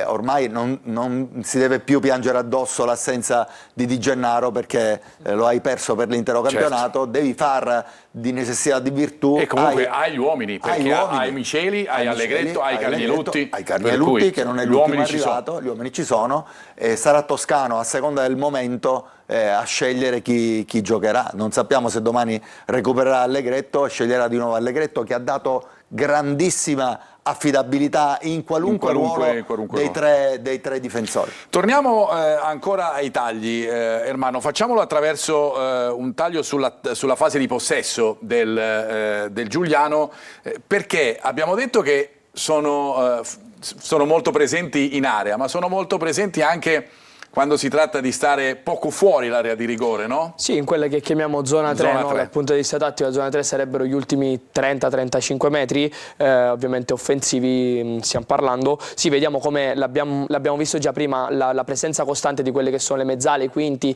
ormai non si deve più piangere addosso l'assenza di Di Gennaro perché lo hai perso per l'intero campionato, devi far di necessità di virtù. E comunque hai gli uomini, perché hai Miceli, hai Allegretto, hai Carnielutti. Hai Carnielutti che non è l'ultimo arrivato, gli uomini ci sono, sarà Toscano a seconda del momento a scegliere chi giocherà. Non sappiamo se domani recupererà Allegretto, sceglierà di nuovo Allegretto che ha dato grandissima affidabilità in qualunque ruolo dei tre difensori. Torniamo ancora ai tagli, Ermanno, facciamolo attraverso un taglio sulla fase di possesso del Giuliano, perché abbiamo detto che sono molto presenti in area, ma sono molto presenti anche quando si tratta di stare poco fuori l'area di rigore, no? Sì, in quelle che chiamiamo zona 3, no? Dal punto di vista tattico la zona 3 sarebbero gli ultimi 30-35 metri, ovviamente offensivi stiamo parlando. Sì, vediamo come l'abbiamo visto già prima, la presenza costante di quelle che sono le mezzale, i quinti,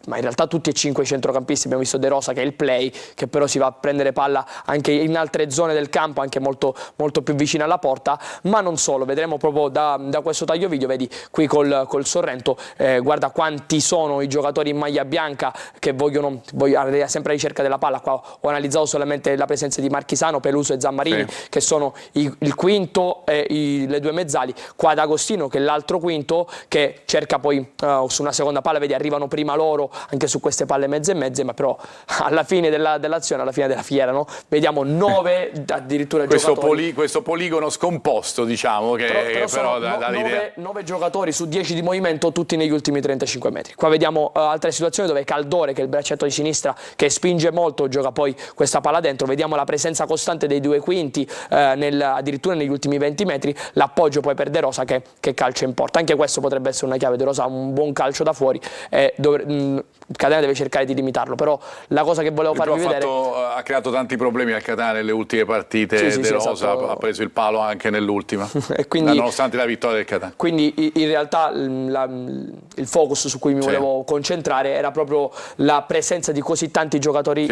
ma in realtà tutti e 5 i centrocampisti. Abbiamo visto De Rosa che è il play, che però si va a prendere palla anche in altre zone del campo, anche molto più vicino alla porta, ma non solo. Vedremo proprio da questo taglio video, vedi qui col Sorrento, guarda quanti sono i giocatori in maglia bianca che vogliono sempre alla ricerca della palla. Qua ho analizzato solamente la presenza di Marchisano, Peluso e Zammarini, che sono il quinto e le due mezzali. Qua D'Agostino che è l'altro quinto, che cerca poi su una seconda palla, vedi arrivano prima loro anche su queste palle mezze e mezze, ma però alla fine dell'azione, alla fine della fiera, no? Vediamo 9 addirittura giocatori. Questo poligono scomposto, diciamo, che però dà l'idea. 9 giocatori su 10 di movimento, tutti negli ultimi 35 metri. Qua vediamo altre situazioni dove Caldore, che è il braccetto di sinistra, che spinge molto, gioca poi questa palla dentro. Vediamo la presenza costante dei due quinti, addirittura negli ultimi 20 metri, l'appoggio poi per De Rosa che calcia in porta. Anche questo potrebbe essere una chiave. De Rosa ha un buon calcio da fuori, Catania deve cercare di limitarlo, però la cosa che volevo farvi vedere... ha creato tanti problemi al Catania nelle ultime partite. De Rosa esatto. Ha preso il palo anche nell'ultima, nonostante la vittoria del Catania. Quindi in realtà il focus su cui mi volevo concentrare era proprio la presenza di così tanti giocatori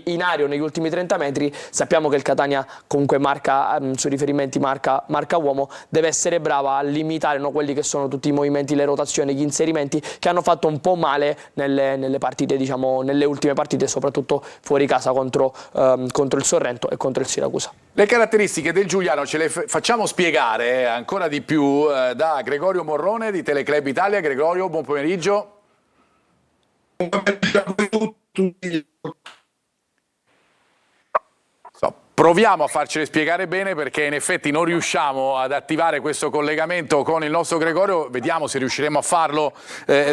in area negli ultimi 30 metri. Sappiamo che il Catania comunque marca sui riferimenti, marca uomo, deve essere brava a limitare, no, quelli che sono tutti i movimenti, le rotazioni, gli inserimenti che hanno fatto un po' male nelle partite, diciamo nelle ultime partite, soprattutto fuori casa contro il Sorrento e contro il Siracusa. Le caratteristiche del Giuliano ce le facciamo spiegare ancora di più da Gregorio Morrone di Teleclub Italia. Gregorio, buon pomeriggio. Buon pomeriggio a tutti. Proviamo a farcele spiegare bene, perché in effetti non riusciamo ad attivare questo collegamento con il nostro Gregorio. Vediamo se riusciremo a farlo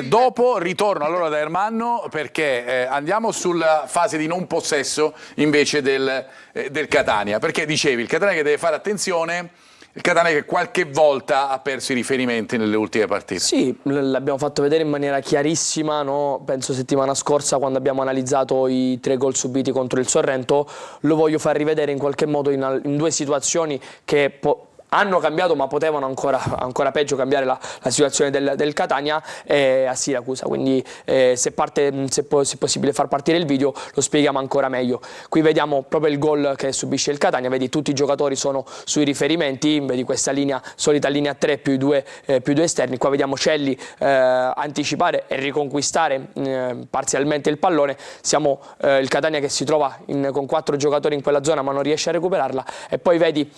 dopo. Ritorno allora da Ermanno, perché andiamo sulla fase di non possesso invece del Catania, perché dicevi il Catania che deve fare attenzione. Il Catania che qualche volta ha perso i riferimenti nelle ultime partite. Sì, l'abbiamo fatto vedere in maniera chiarissima, no? Penso settimana scorsa quando abbiamo analizzato i 3 gol subiti contro il Sorrento. Lo voglio far rivedere in qualche modo in 2 situazioni che hanno cambiato, ma potevano ancora peggio cambiare la situazione del Catania a Siracusa. Quindi se è possibile far partire il video lo spieghiamo ancora meglio. Qui vediamo proprio il gol che subisce il Catania, vedi tutti i giocatori sono sui riferimenti, vedi questa solita linea 3 più i due esterni. Qua vediamo Celli anticipare e riconquistare parzialmente il pallone. Siamo il Catania che si trova con 4 giocatori in quella zona ma non riesce a recuperarla, e poi vedi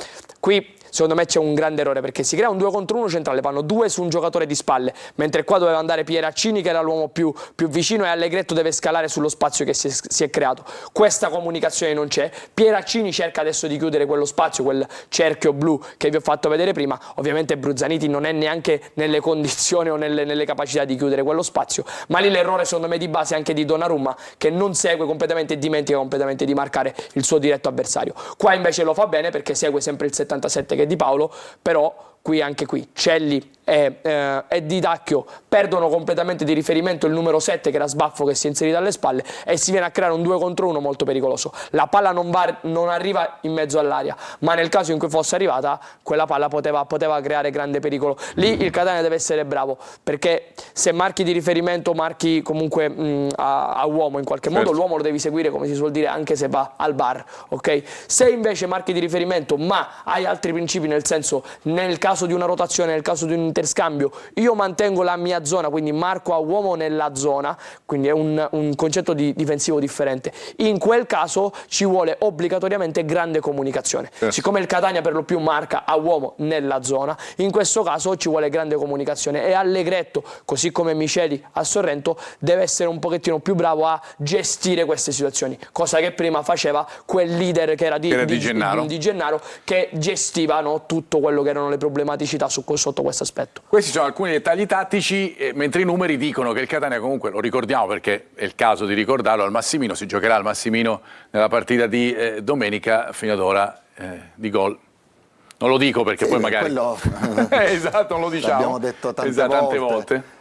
qui secondo me c'è un grande errore, perché si crea un 2 contro 1 centrale, vanno 2 su un giocatore di spalle, mentre qua doveva andare Pieraccini che era l'uomo più vicino, e Allegretto deve scalare sullo spazio che si è creato. Questa comunicazione non c'è. Pieraccini cerca adesso di chiudere quello spazio, quel cerchio blu che vi ho fatto vedere prima. Ovviamente Bruzzaniti non è neanche nelle condizioni o nelle capacità di chiudere quello spazio, ma lì l'errore secondo me di base è anche di Donnarumma, che non segue completamente e dimentica completamente di marcare il suo diretto avversario. Qua invece lo fa bene perché segue sempre il 77 che è Di Paolo, però anche qui Celli e Di Dacchio perdono completamente di riferimento il numero 7 che era Sbaffo, che si è inserito alle spalle, e si viene a creare un 2 contro 1 molto pericoloso. La palla non arriva in mezzo all'aria, ma nel caso in cui fosse arrivata quella palla poteva creare grande pericolo. Lì il Catania deve essere bravo, perché se marchi di riferimento marchi comunque a uomo in qualche modo, l'uomo lo devi seguire, come si suol dire, anche se va al bar, ok? Se invece marchi di riferimento ma hai altri principi, nel senso, nel caso di una rotazione, nel caso di un interscambio, io mantengo la mia zona, quindi marco a uomo nella zona, quindi è un concetto difensivo differente. In quel caso ci vuole obbligatoriamente grande comunicazione. Siccome il Catania per lo più marca a uomo nella zona, in questo caso ci vuole grande comunicazione, e Allegretto, così come Miceli a Sorrento, deve essere un pochettino più bravo a gestire queste situazioni, cosa che prima faceva quel leader che era di Gennaro, che gestiva, no, tutto quello che erano le problematicità sotto questo aspetto. Questi sono alcuni dettagli tattici, mentre i numeri dicono che il Catania, comunque lo ricordiamo perché è il caso di ricordarlo, al Massimino, si giocherà al Massimino nella partita di domenica, fino ad ora di gol. Non lo dico perché poi magari... esatto, non lo diciamo. L'abbiamo detto tante volte.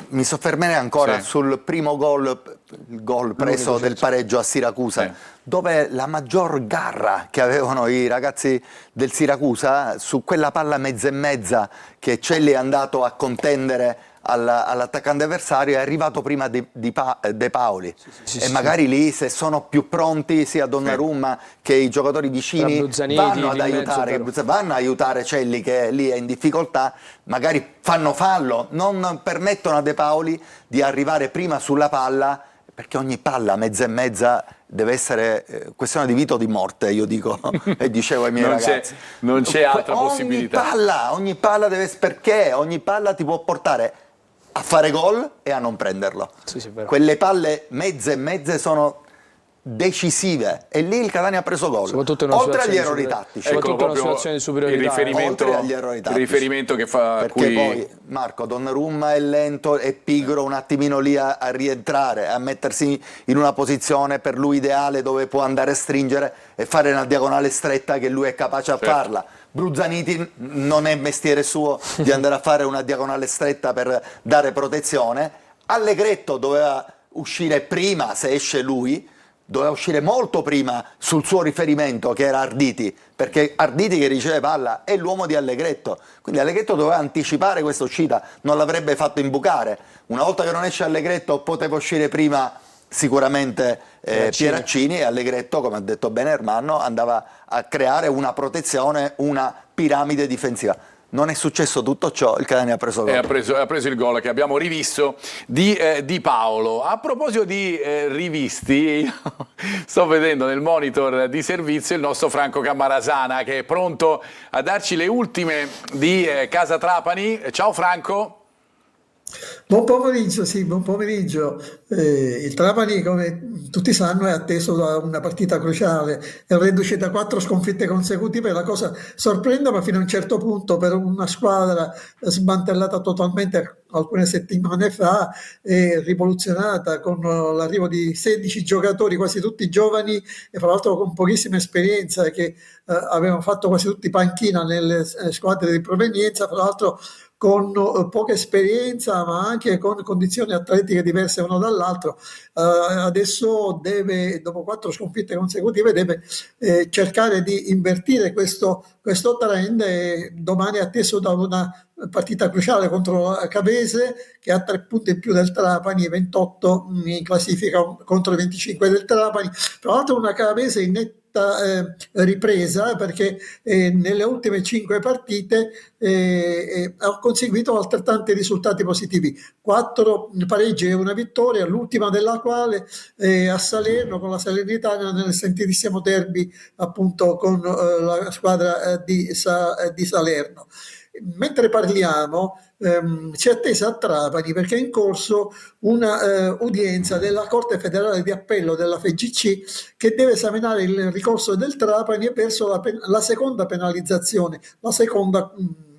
Mi soffermerei ancora sul primo gol, il gol preso del pareggio a Siracusa, dove la maggior garra che avevano i ragazzi del Siracusa su quella palla mezza e mezza che Celli è andato a contendere all'attaccante avversario, è arrivato prima De Paoli, e magari lì, se sono più pronti sia Donnarumma che i giocatori vicini, vanno a aiutare Celli che lì è in difficoltà, magari fanno fallo, non permettono a De Paoli di arrivare prima sulla palla, perché ogni palla mezza e mezza deve essere questione di vita o di morte, io dico, e dicevo ai miei ragazzi. Non c'è altra possibilità. Ogni palla perché ogni palla ti può portare a fare gol e a non prenderlo. Quelle palle mezze e mezze sono decisive, e lì il Catania ha preso gol, oltre agli errori tattici. Soprattutto in una situazione di superiorità. Il riferimento che fa, perché poi Marco Donnarumma è lento e pigro un attimino lì a rientrare, a mettersi in una posizione per lui ideale dove può andare a stringere e fare una diagonale stretta che lui è capace a farla. Bruzzaniti non è mestiere suo di andare a fare una diagonale stretta per dare protezione. Allegretto doveva uscire prima, se esce lui, doveva uscire molto prima sul suo riferimento, che era Arditi, perché Arditi che riceve palla è l'uomo di Allegretto, quindi Allegretto doveva anticipare questa uscita, non l'avrebbe fatto imbucare. Una volta che non esce Allegretto poteva uscire prima sicuramente Pieraccini, e Allegretto, come ha detto bene Ermanno, andava a creare una protezione, una piramide difensiva. Non è successo tutto ciò, il Catania ha preso gol. Ha preso il gol che abbiamo rivisto di Paolo. A proposito di rivisti, sto vedendo nel monitor di servizio il nostro Franco Cammarasana, che è pronto a darci le ultime di Casa Trapani. Ciao Franco. Buon pomeriggio, buon pomeriggio. Il Trapani, come tutti sanno, è atteso da una partita cruciale, è reduce da 4 sconfitte consecutive. La cosa sorprende, ma fino a un certo punto, per una squadra smantellata totalmente alcune settimane fa e rivoluzionata con l'arrivo di 16 giocatori, quasi tutti giovani e fra l'altro con pochissima esperienza, che avevano fatto quasi tutti panchina nelle squadre di provenienza, fra l'altro con poca esperienza, ma anche con condizioni atletiche diverse uno dall'altro. Adesso deve, dopo 4 sconfitte consecutive, deve cercare di invertire questo trend, e domani è atteso da una partita cruciale contro Cavese, che ha 3 punti in più del Trapani e 28 in classifica contro i 25 del Trapani. Tra l'altro una Cavese in ripresa, perché nelle ultime 5 partite ha conseguito altrettanti risultati positivi, 4 pareggi e una vittoria, l'ultima della quale a Salerno con la Salernitana nel sentitissimo derby appunto con la squadra di Salerno. Mentre parliamo c'è attesa a Trapani perché è in corso una udienza della Corte Federale di Appello della FGC che deve esaminare il ricorso del Trapani verso la seconda penalizzazione,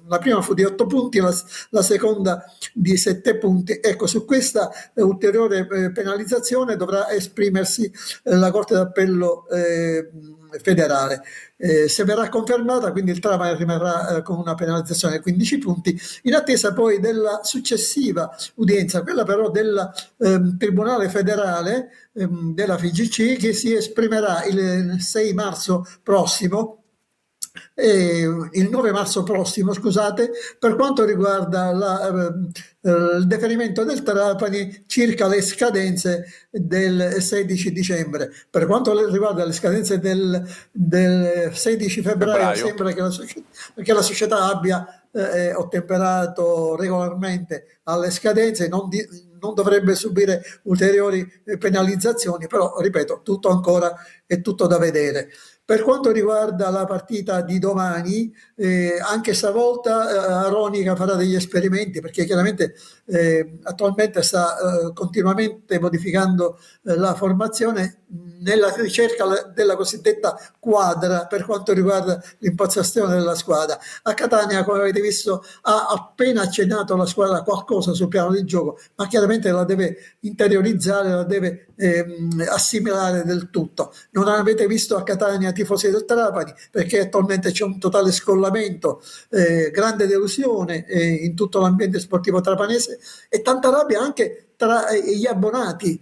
la prima fu di 8 punti, la seconda di 7 punti. Ecco, su questa ulteriore penalizzazione dovrà esprimersi la Corte d'Appello federale. Se verrà confermata, quindi il Trapani rimarrà con una penalizzazione di 15 punti, in attesa poi della successiva udienza, quella però del Tribunale federale della FGC, che si esprimerà il 6 marzo prossimo. Il 9 marzo prossimo, scusate, per quanto riguarda il deferimento del Trapani circa le scadenze del 16 dicembre. Per quanto riguarda le scadenze del 16 febbraio, sembra che la società abbia ottemperato regolarmente alle scadenze, non dovrebbe subire ulteriori penalizzazioni, però ripeto, è tutto da vedere. Per quanto riguarda la partita di domani, anche stavolta Aronica farà degli esperimenti, perché chiaramente attualmente sta continuamente modificando la formazione nella ricerca della cosiddetta quadra per quanto riguarda l'impostazione della squadra. A Catania, come avete visto, ha appena accennato la squadra qualcosa sul piano di gioco, ma chiaramente la deve interiorizzare, la deve assimilare del tutto. Non avete visto a Catania tifosi del Trapani, perché attualmente c'è un totale scollamento, grande delusione in tutto l'ambiente sportivo trapanese e tanta rabbia anche tra gli abbonati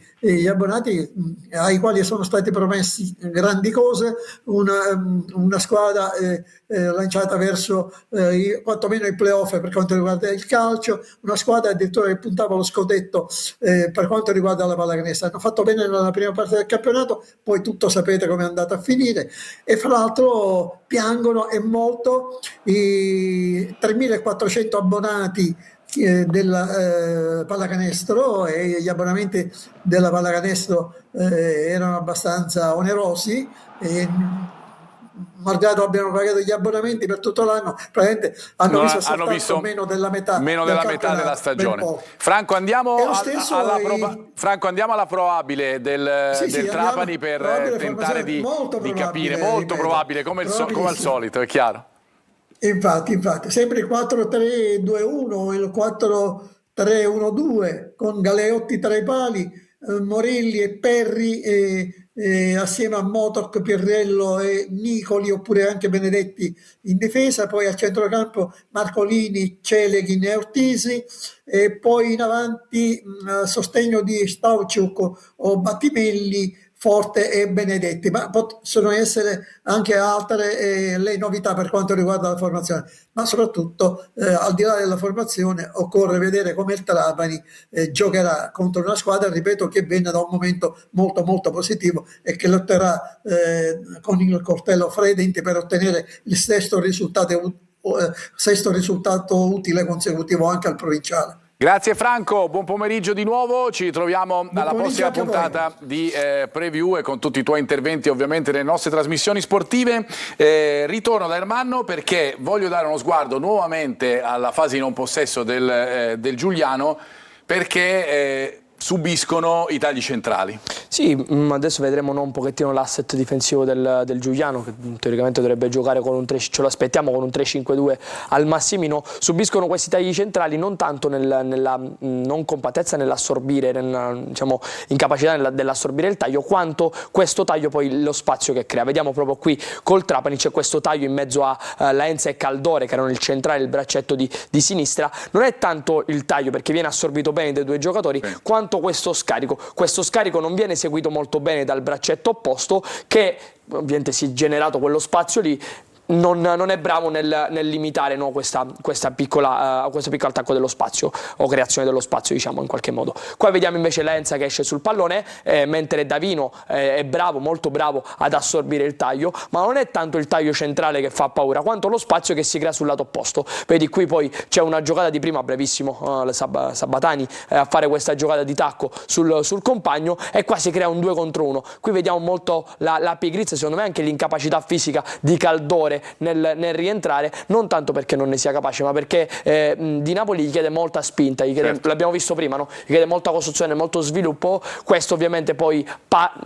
ai quali sono state promesse grandi cose, una squadra lanciata verso quantomeno i playoff per quanto riguarda il calcio, una squadra addirittura che puntava allo scudetto per quanto riguarda la pallacanestro. Hanno fatto bene nella prima parte del campionato, poi tutto sapete come è andata a finire, e fra l'altro piangono e molto i 3.400 abbonati della pallacanestro, e gli abbonamenti della pallacanestro erano abbastanza onerosi, e malgrado abbiano pagato gli abbonamenti per tutto l'anno, probabilmente hanno visto meno della metà della stagione. Franco, andiamo alla probabile del Trapani per tentare di capire, molto probabile, come al solito, è chiaro. Infatti, sempre il 4-3-2-1, il 4-3-1-2 con Galeotti tra i pali, Morilli e Perri assieme a Motoc, Pirrello e Nicoli, oppure anche Benedetti in difesa, poi al centrocampo Marcolini, Celeghin e Ortisi, e poi in avanti sostegno di Stauciuk o Battimelli, Forte e Benedetti, ma possono essere anche altre le novità per quanto riguarda la formazione, ma soprattutto al di là della formazione occorre vedere come il Trapani giocherà contro una squadra, ripeto, che viene da un momento molto molto positivo e che lotterà con il coltello fra i denti per ottenere il sesto risultato utile consecutivo anche al provinciale. Grazie Franco, buon pomeriggio di nuovo, ci ritroviamo alla prossima puntata di Preview e con tutti i tuoi interventi ovviamente nelle nostre trasmissioni sportive. Ritorno da Ermanno perché voglio dare uno sguardo nuovamente alla fase di non possesso del Giuliano, perché subiscono i tagli centrali. Sì, adesso vedremo un pochettino l'asset difensivo del Giuliano, che teoricamente dovrebbe giocare con ce lo aspettiamo con un 3-5-2 al massimino. Subiscono questi tagli centrali non tanto nella non compattezza nell'assorbire, diciamo, incapacità dell'assorbire il taglio, quanto questo taglio poi lo spazio che crea. Vediamo proprio qui col Trapani c'è questo taglio in mezzo a Laenza e Caldore, che erano il centrale, il braccetto di sinistra. Non è tanto il taglio, perché viene assorbito bene dai due giocatori, quanto questo scarico. Questo scarico non viene seguito molto bene dal braccetto opposto, che ovviamente si è generato quello spazio lì. non è bravo nel limitare, no, questa piccola attacco dello spazio o creazione dello spazio, diciamo, in qualche modo. Qua vediamo invece Lenza che esce sul pallone, mentre Davino è bravo, molto bravo ad assorbire il taglio, ma non è tanto il taglio centrale che fa paura quanto lo spazio che si crea sul lato opposto. Vedi qui poi c'è una giocata di prima, brevissimo Sabatani a fare questa giocata di tacco sul compagno, e qua si crea un 2 contro 1. Qui vediamo molto la pigrizia, secondo me anche l'incapacità fisica di Caldore nel rientrare, non tanto perché non ne sia capace, ma perché Di Napoli gli chiede molta spinta, Certo. l'abbiamo visto prima, no? Gli chiede molta costruzione, molto sviluppo. Questo ovviamente poi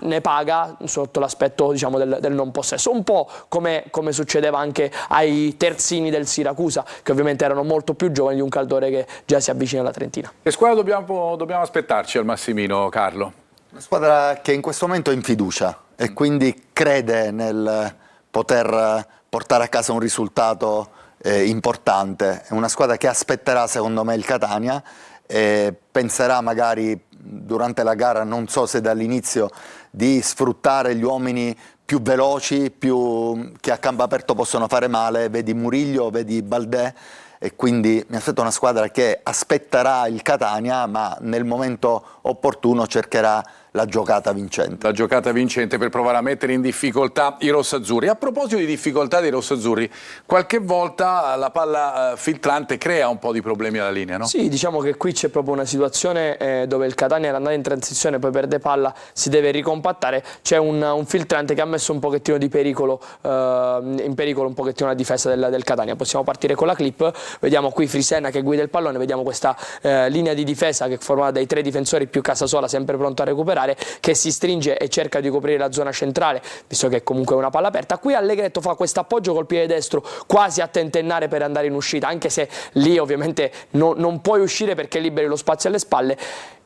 ne paga sotto l'aspetto, diciamo, del non possesso, un po' come succedeva anche ai terzini del Siracusa, che ovviamente erano molto più giovani di un Caldore che già si avvicina alla trentina. Che squadra dobbiamo aspettarci al Massimino, Carlo? Una squadra che in questo momento è in fiducia e quindi crede nel poter portare a casa un risultato importante. È una squadra che aspetterà, secondo me, il Catania e penserà magari durante la gara, non so se dall'inizio, di sfruttare gli uomini più veloci, che a campo aperto possono fare male. Vedi Murillo, vedi Baldé, e quindi mi aspetto una squadra che aspetterà il Catania, ma nel momento opportuno cercherà la giocata vincente. La giocata vincente per provare a mettere in difficoltà i rossazzurri. A proposito di difficoltà dei rossazzurri, qualche volta la palla filtrante crea un po' di problemi alla linea, no? Sì, diciamo che qui c'è proprio una situazione dove il Catania era andato in transizione, poi perde palla, si deve ricompattare. C'è un filtrante che ha messo un pochettino di pericolo, in pericolo un pochettino la difesa del Catania. Possiamo partire con la clip, vediamo qui Frisena che guida il pallone, vediamo questa linea di difesa che è formata dai 3 difensori più Casasola, sempre pronto a recuperare, che si stringe e cerca di coprire la zona centrale, visto che comunque è una palla aperta. Qui Allegretto fa questo appoggio col piede destro, quasi a tentennare per andare in uscita, anche se lì ovviamente non puoi uscire perché liberi lo spazio alle spalle.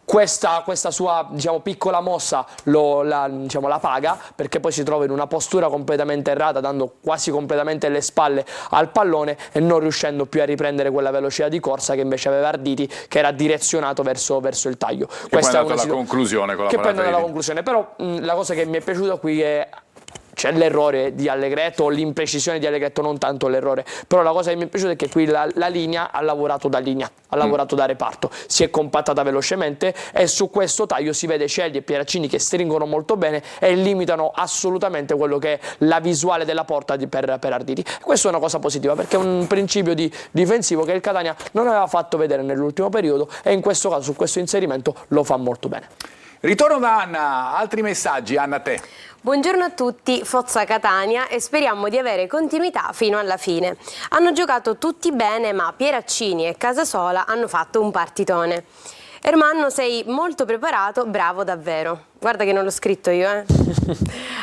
Questa sua, diciamo, piccola mossa la paga, perché poi si trova in una postura completamente errata, dando quasi completamente le spalle al pallone e non riuscendo più a riprendere quella velocità di corsa che invece aveva Arditi, che era direzionato verso il taglio. Questa è una conclusione con la che poi non è la parata. conclusione, però la cosa che mi è piaciuta qui è c'è l'errore di Allegretto o l'imprecisione di Allegretto, non tanto l'errore, però la cosa che mi è piaciuta è che qui la linea ha lavorato da linea, ha lavorato da reparto, si è compattata velocemente e su questo taglio si vede Scegli e Pieraccini che stringono molto bene e limitano assolutamente quello che è la visuale della porta per Arditi. Questa è una cosa positiva perché è un principio difensivo che il Catania non aveva fatto vedere nell'ultimo periodo e in questo caso su questo inserimento lo fa molto bene. Ritorno da Anna, altri messaggi, Anna, a te. Buongiorno a tutti, Forza Catania, e speriamo di avere continuità fino alla fine. Hanno giocato tutti bene, ma Pieraccini e Casasola hanno fatto un partitone. Ermanno, sei molto preparato, bravo davvero. Guarda che non l'ho scritto io,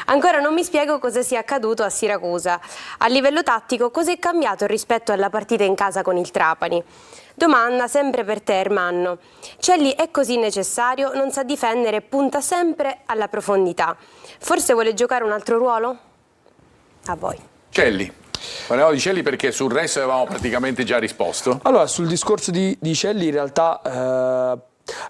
Ancora non mi spiego cosa sia accaduto a Siracusa. A livello tattico, cosa è cambiato rispetto alla partita in casa con il Trapani? Domanda sempre per te, Ermanno. Celli è così necessario, non sa difendere, punta sempre alla profondità. Forse vuole giocare un altro ruolo? A voi. Celli. Parliamo di Celli perché sul resto avevamo praticamente già risposto. Allora, sul discorso di Celli in realtà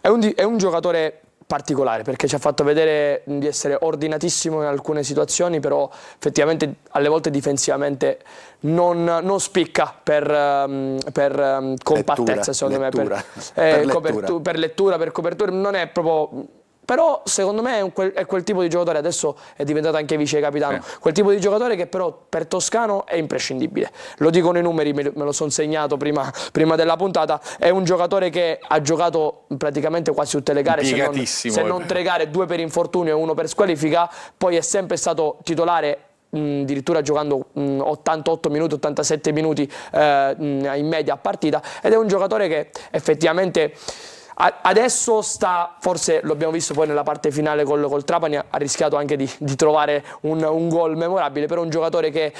è un giocatore particolare perché ci ha fatto vedere di essere ordinatissimo in alcune situazioni, però effettivamente alle volte difensivamente non spicca per compattezza, secondo me, per lettura, per copertura, non è proprio. Però secondo me è quel tipo di giocatore, adesso è diventato anche vice capitano, quel tipo di giocatore che però per Toscano è imprescindibile. Lo dicono i numeri, me lo sono segnato prima della puntata, è un giocatore che ha giocato praticamente quasi tutte le gare, se non 3 gare, 2 per infortunio e 1 per squalifica, poi è sempre stato titolare, addirittura giocando 88 minuti, 87 minuti in media a partita, ed è un giocatore che effettivamente adesso forse lo abbiamo visto poi nella parte finale col Trapani, ha rischiato anche di trovare un gol memorabile, però un giocatore che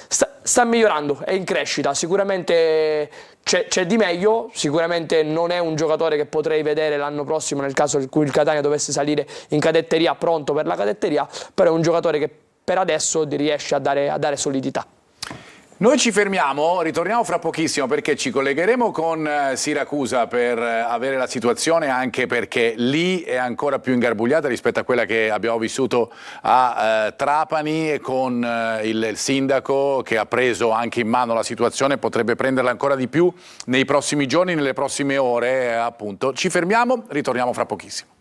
sta migliorando, è in crescita, sicuramente c'è di meglio, sicuramente non è un giocatore che potrei vedere l'anno prossimo nel caso in cui il Catania dovesse salire in cadetteria, pronto per la cadetteria, però è un giocatore che per adesso riesce a dare solidità. Noi ci fermiamo, ritorniamo fra pochissimo perché ci collegheremo con Siracusa per avere la situazione, anche perché lì è ancora più ingarbugliata rispetto a quella che abbiamo vissuto a Trapani, e con il sindaco che ha preso anche in mano la situazione, potrebbe prenderla ancora di più nei prossimi giorni, nelle prossime ore appunto. Ci fermiamo, ritorniamo fra pochissimo.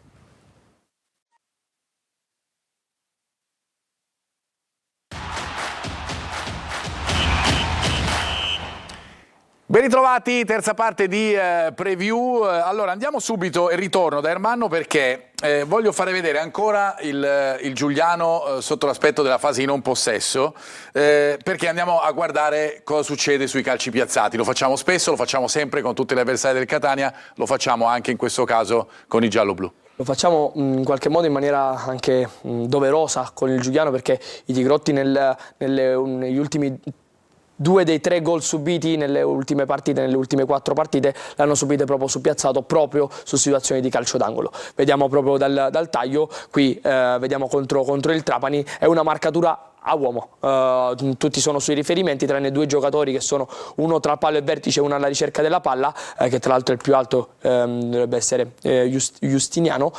Ben ritrovati, terza parte di preview. Allora andiamo subito e ritorno da Ermanno perché voglio fare vedere ancora il Giuliano sotto l'aspetto della fase di non possesso, perché andiamo a guardare cosa succede sui calci piazzati. Lo facciamo spesso, lo facciamo sempre con tutte le avversarie del Catania, lo facciamo anche in questo caso con i gialloblu. Lo facciamo in qualche modo in maniera anche doverosa con il Giuliano, perché i Tigrotti negli ultimi 2 dei 3 gol subiti nelle ultime partite, nelle ultime 4 partite, l'hanno subite proprio su piazzato, proprio su situazioni di calcio d'angolo. Vediamo proprio dal taglio, qui vediamo contro il Trapani, è una marcatura a uomo, tutti sono sui riferimenti tranne 2 giocatori che sono uno tra palo e vertice e uno alla ricerca della palla, che tra l'altro è il più alto, dovrebbe essere Justiniano.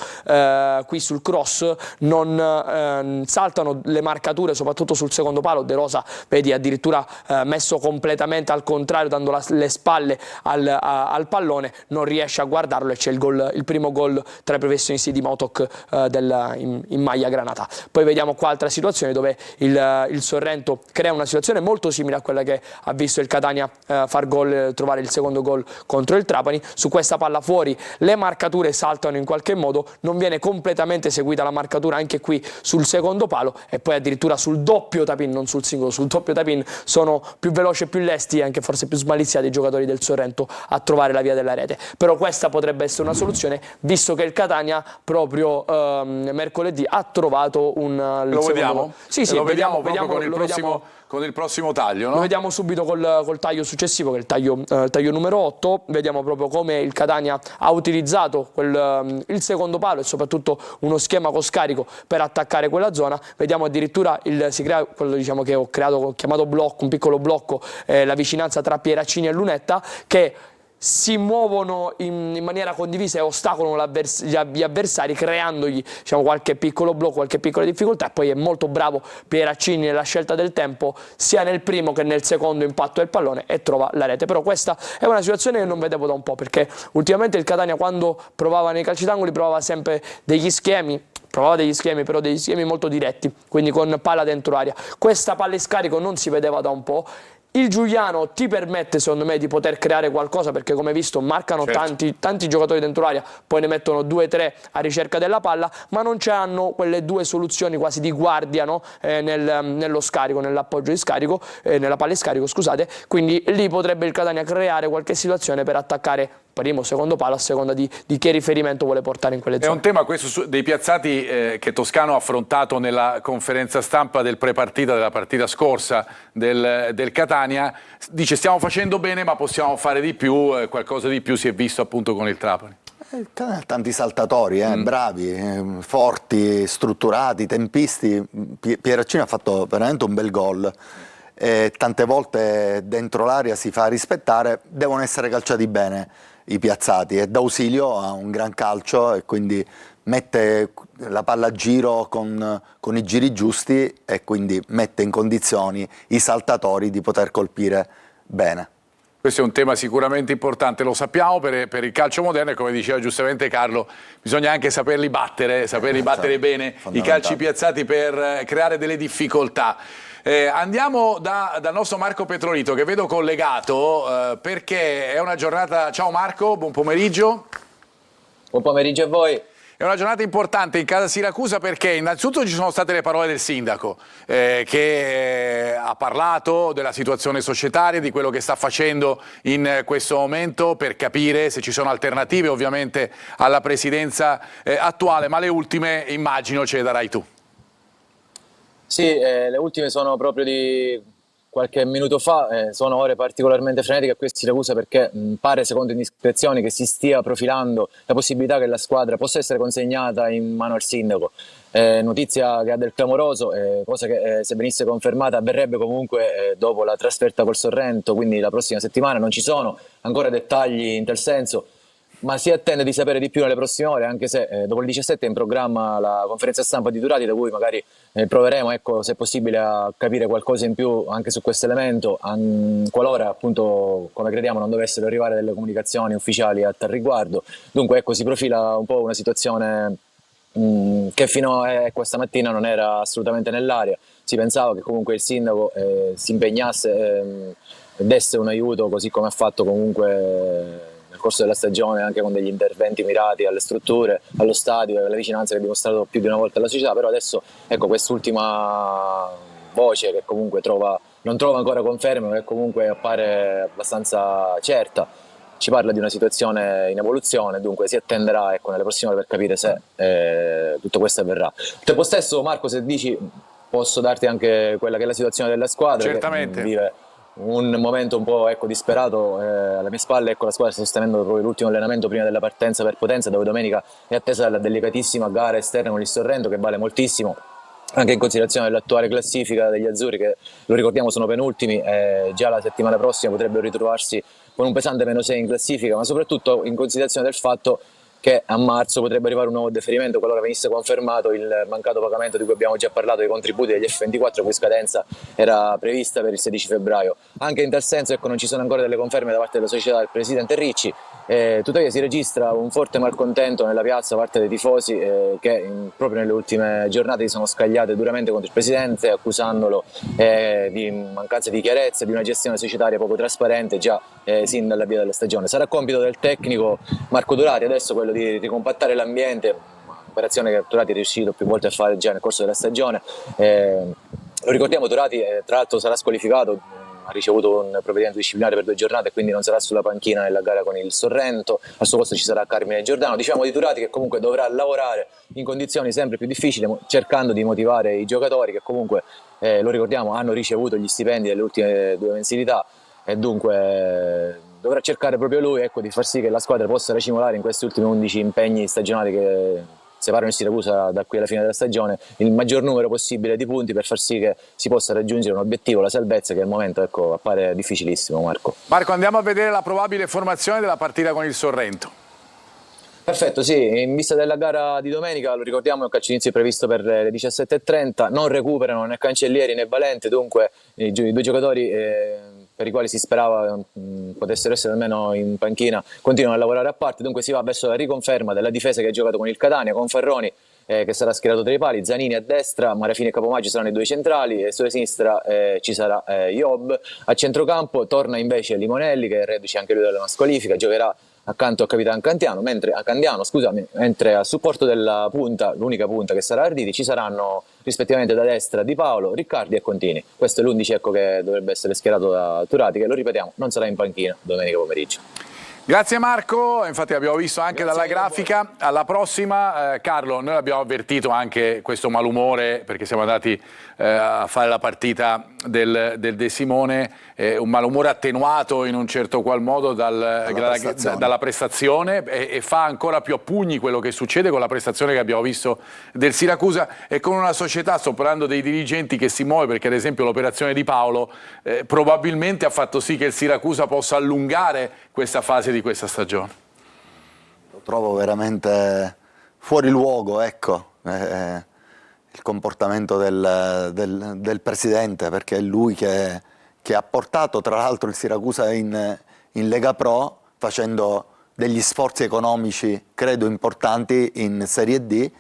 Qui sul cross non saltano le marcature, soprattutto sul secondo palo. De Rosa, vedi, addirittura messo completamente al contrario, dando le spalle al pallone, non riesce a guardarlo, e c'è il primo gol tra i professionisti di Motoc in maglia granata. Poi vediamo qua altra situazione dove il Sorrento crea una situazione molto simile a quella che ha visto il Catania far gol, trovare il secondo gol contro il Trapani. Su questa palla fuori le marcature saltano in qualche modo, non viene completamente eseguita la marcatura anche qui sul secondo palo, e poi addirittura sul doppio tap-in, non sul singolo, sul doppio tap-in sono più veloci e più lesti, e anche forse più smaliziati i giocatori del Sorrento a trovare la via della rete. Però questa potrebbe essere una soluzione, visto che il Catania proprio mercoledì ha trovato Lo vediamo? Sì, lo vediamo proprio con il prossimo taglio, no? Lo vediamo subito col taglio successivo, che è il taglio numero 8. Vediamo proprio come il Catania ha utilizzato il secondo palo e soprattutto uno schema con scarico per attaccare quella zona. Vediamo addirittura si crea quello, diciamo, che ho chiamato blocco, un piccolo blocco, la vicinanza tra Pieraccini e Lunetta, che si muovono in maniera condivisa e ostacolano gli avversari, creandogli, diciamo, qualche piccolo blocco, qualche piccola difficoltà. E poi è molto bravo Pieraccini nella scelta del tempo, sia nel primo che nel secondo impatto del pallone, e trova la rete. Però questa è una situazione che non vedevo da un po', perché ultimamente il Catania, quando provava nei calci d'angoli, provava sempre degli schemi, però degli schemi molto diretti, quindi con palla dentro aria. Questa palla in scarico non si vedeva da un po'. Il Giuliano ti permette, secondo me, di poter creare qualcosa, perché come hai visto marcano tanti giocatori dentro l'area, poi ne mettono 2-3 a ricerca della palla, ma non c'hanno quelle 2 soluzioni quasi di guardia, no? Nello scarico, nell'appoggio di scarico, nella palla in scarico, scusate. Quindi lì potrebbe il Catania creare qualche situazione per attaccare primo, secondo palo, a seconda di che riferimento vuole portare in quelle zone. È un tema questo dei piazzati che Toscano ha affrontato nella conferenza stampa del pre-partita della partita scorsa del Catania. Dice: stiamo facendo bene ma possiamo fare di più, qualcosa di più si è visto appunto con il Trapani. Tanti saltatori, bravi, forti, strutturati, tempisti. Pieraccini ha fatto veramente un bel gol. Tante volte dentro l'area si fa rispettare, devono essere calciati bene i piazzati, e D'Ausilio ha un gran calcio e quindi mette la palla a giro con i giri giusti, e quindi mette in condizioni i saltatori di poter colpire bene. Questo è un tema sicuramente importante, lo sappiamo per il calcio moderno, e come diceva giustamente Carlo, bisogna anche saperli battere bene i calci piazzati per creare delle difficoltà. Andiamo dal nostro Marco Petrolito, che vedo collegato, perché è una giornata... Ciao Marco, buon pomeriggio. Buon pomeriggio a voi. È una giornata importante in casa Siracusa, perché innanzitutto ci sono state le parole del sindaco che ha parlato della situazione societaria, di quello che sta facendo in questo momento per capire se ci sono alternative ovviamente alla presidenza attuale, ma le ultime immagino ce le darai tu. Sì, le ultime sono proprio di qualche minuto fa. Sono ore particolarmente frenetiche a questa Siracusa perché pare, secondo indiscrezioni, che si stia profilando la possibilità che la squadra possa essere consegnata in mano al sindaco. Notizia che ha del clamoroso, cosa che se venisse confermata avverrebbe comunque dopo la trasferta col Sorrento, quindi la prossima settimana. Non ci sono ancora dettagli in tal senso, ma si attende di sapere di più nelle prossime ore, anche se dopo il 17 è in programma la conferenza stampa di Turati, da cui magari proveremo, ecco, se possibile, a capire qualcosa in più anche su questo elemento, qualora appunto, come crediamo, non dovessero arrivare delle comunicazioni ufficiali a tal riguardo. Dunque ecco, si profila un po' una situazione che fino a questa mattina non era assolutamente nell'aria. Si pensava che comunque il sindaco si impegnasse, desse un aiuto, così come ha fatto comunque nel corso della stagione, anche con degli interventi mirati alle strutture, allo stadio e alla vicinanza che ha dimostrato più di una volta alla società. Però adesso ecco, quest'ultima voce che comunque non trova ancora conferme, ma che comunque appare abbastanza certa, ci parla di una situazione in evoluzione. Dunque si attenderà, ecco, nelle prossime ore per capire se tutto questo avverrà. Al tempo stesso, Marco, se dici, posso darti anche quella che è la situazione della squadra. Certamente. Che vive un momento un po', ecco, disperato. Alle mie spalle, ecco, la squadra sta sostenendo proprio l'ultimo allenamento prima della partenza per Potenza, dove domenica è attesa la delicatissima gara esterna con il Sorrento, che vale moltissimo anche in considerazione dell'attuale classifica degli azzurri, che lo ricordiamo sono penultimi, già la settimana prossima potrebbero ritrovarsi con un pesante -6 in classifica, ma soprattutto in considerazione del fatto che a marzo potrebbe arrivare un nuovo deferimento qualora venisse confermato il mancato pagamento di cui abbiamo già parlato, dei contributi degli F24, cui scadenza era prevista per il 16 febbraio. Anche in tal senso, ecco, non ci sono ancora delle conferme da parte della società del presidente Ricci, tuttavia si registra un forte malcontento nella piazza da parte dei tifosi che proprio nelle ultime giornate si sono scagliate duramente contro il presidente, accusandolo di mancanza di chiarezza, di una gestione societaria poco trasparente già sin dall'avvio della stagione. Sarà compito del tecnico Marco Turati adesso quello di ricompattare l'ambiente, operazione che Turati è riuscito più volte a fare già nel corso della stagione. Lo ricordiamo, Turati tra l'altro sarà squalificato, ha ricevuto un provvedimento disciplinare per 2 giornate e quindi non sarà sulla panchina nella gara con il Sorrento. Al suo posto ci sarà Carmine Giordano. Diciamo di Turati che comunque dovrà lavorare in condizioni sempre più difficili, cercando di motivare i giocatori che comunque, lo ricordiamo, hanno ricevuto gli stipendi delle ultime 2 mensilità, e dunque dovrà cercare proprio lui, ecco, di far sì che la squadra possa racimolare in questi ultimi 11 impegni stagionali che separano il Siracusa da qui alla fine della stagione il maggior numero possibile di punti, per far sì che si possa raggiungere un obiettivo, la salvezza, che al momento, ecco, appare difficilissimo. Marco, andiamo a vedere la probabile formazione della partita con il Sorrento. Perfetto, sì, in vista della gara di domenica, lo ricordiamo, il calcio inizio è previsto per le 17:30, non recuperano né Cancellieri né Valente, dunque i 2 giocatori per i quali si sperava potessero essere almeno in panchina continuano a lavorare a parte. Dunque si va verso la riconferma della difesa che ha giocato con il Catania, con Farroni che sarà schierato tra i pali, Zanini a destra, Marafini e Capomaggi saranno i 2 centrali, e sulla sinistra ci sarà Job. A centrocampo torna invece Limonelli, che è reduce anche lui dalla squalifica, giocherà accanto al capitano Candiano, mentre a supporto della punta, l'unica punta, che sarà Arditi, ci saranno rispettivamente da destra Di Paolo, Riccardi e Contini. Questo è l'11, ecco, che dovrebbe essere schierato da Turati, che, lo ripetiamo, non sarà in panchina domenica pomeriggio. Grazie Marco, infatti abbiamo visto anche dalla grafica. Alla prossima. Carlo, noi abbiamo avvertito anche questo malumore perché siamo andati a fare la partita del De Simone, un malumore attenuato in un certo qual modo dalla prestazione e fa ancora più a pugni quello che succede con la prestazione che abbiamo visto del Siracusa e con una società, sto parlando dei dirigenti, che si muove, perché ad esempio l'operazione di Paolo probabilmente ha fatto sì che il Siracusa possa allungare questa fase di questa stagione. Lo trovo veramente fuori luogo, ecco, il comportamento del presidente, perché è lui che ha portato tra l'altro il Siracusa in Lega Pro, facendo degli sforzi economici credo importanti in Serie D,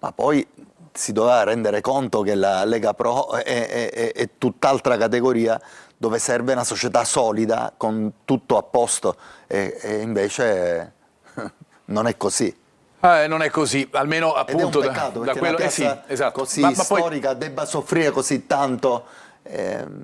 ma poi si doveva rendere conto che la Lega Pro è tutt'altra categoria, dove serve una società solida con tutto a posto, e invece non è così. Non è così, almeno appunto ed è un peccato, da quello una piazza esatto. così ma storica debba soffrire così tanto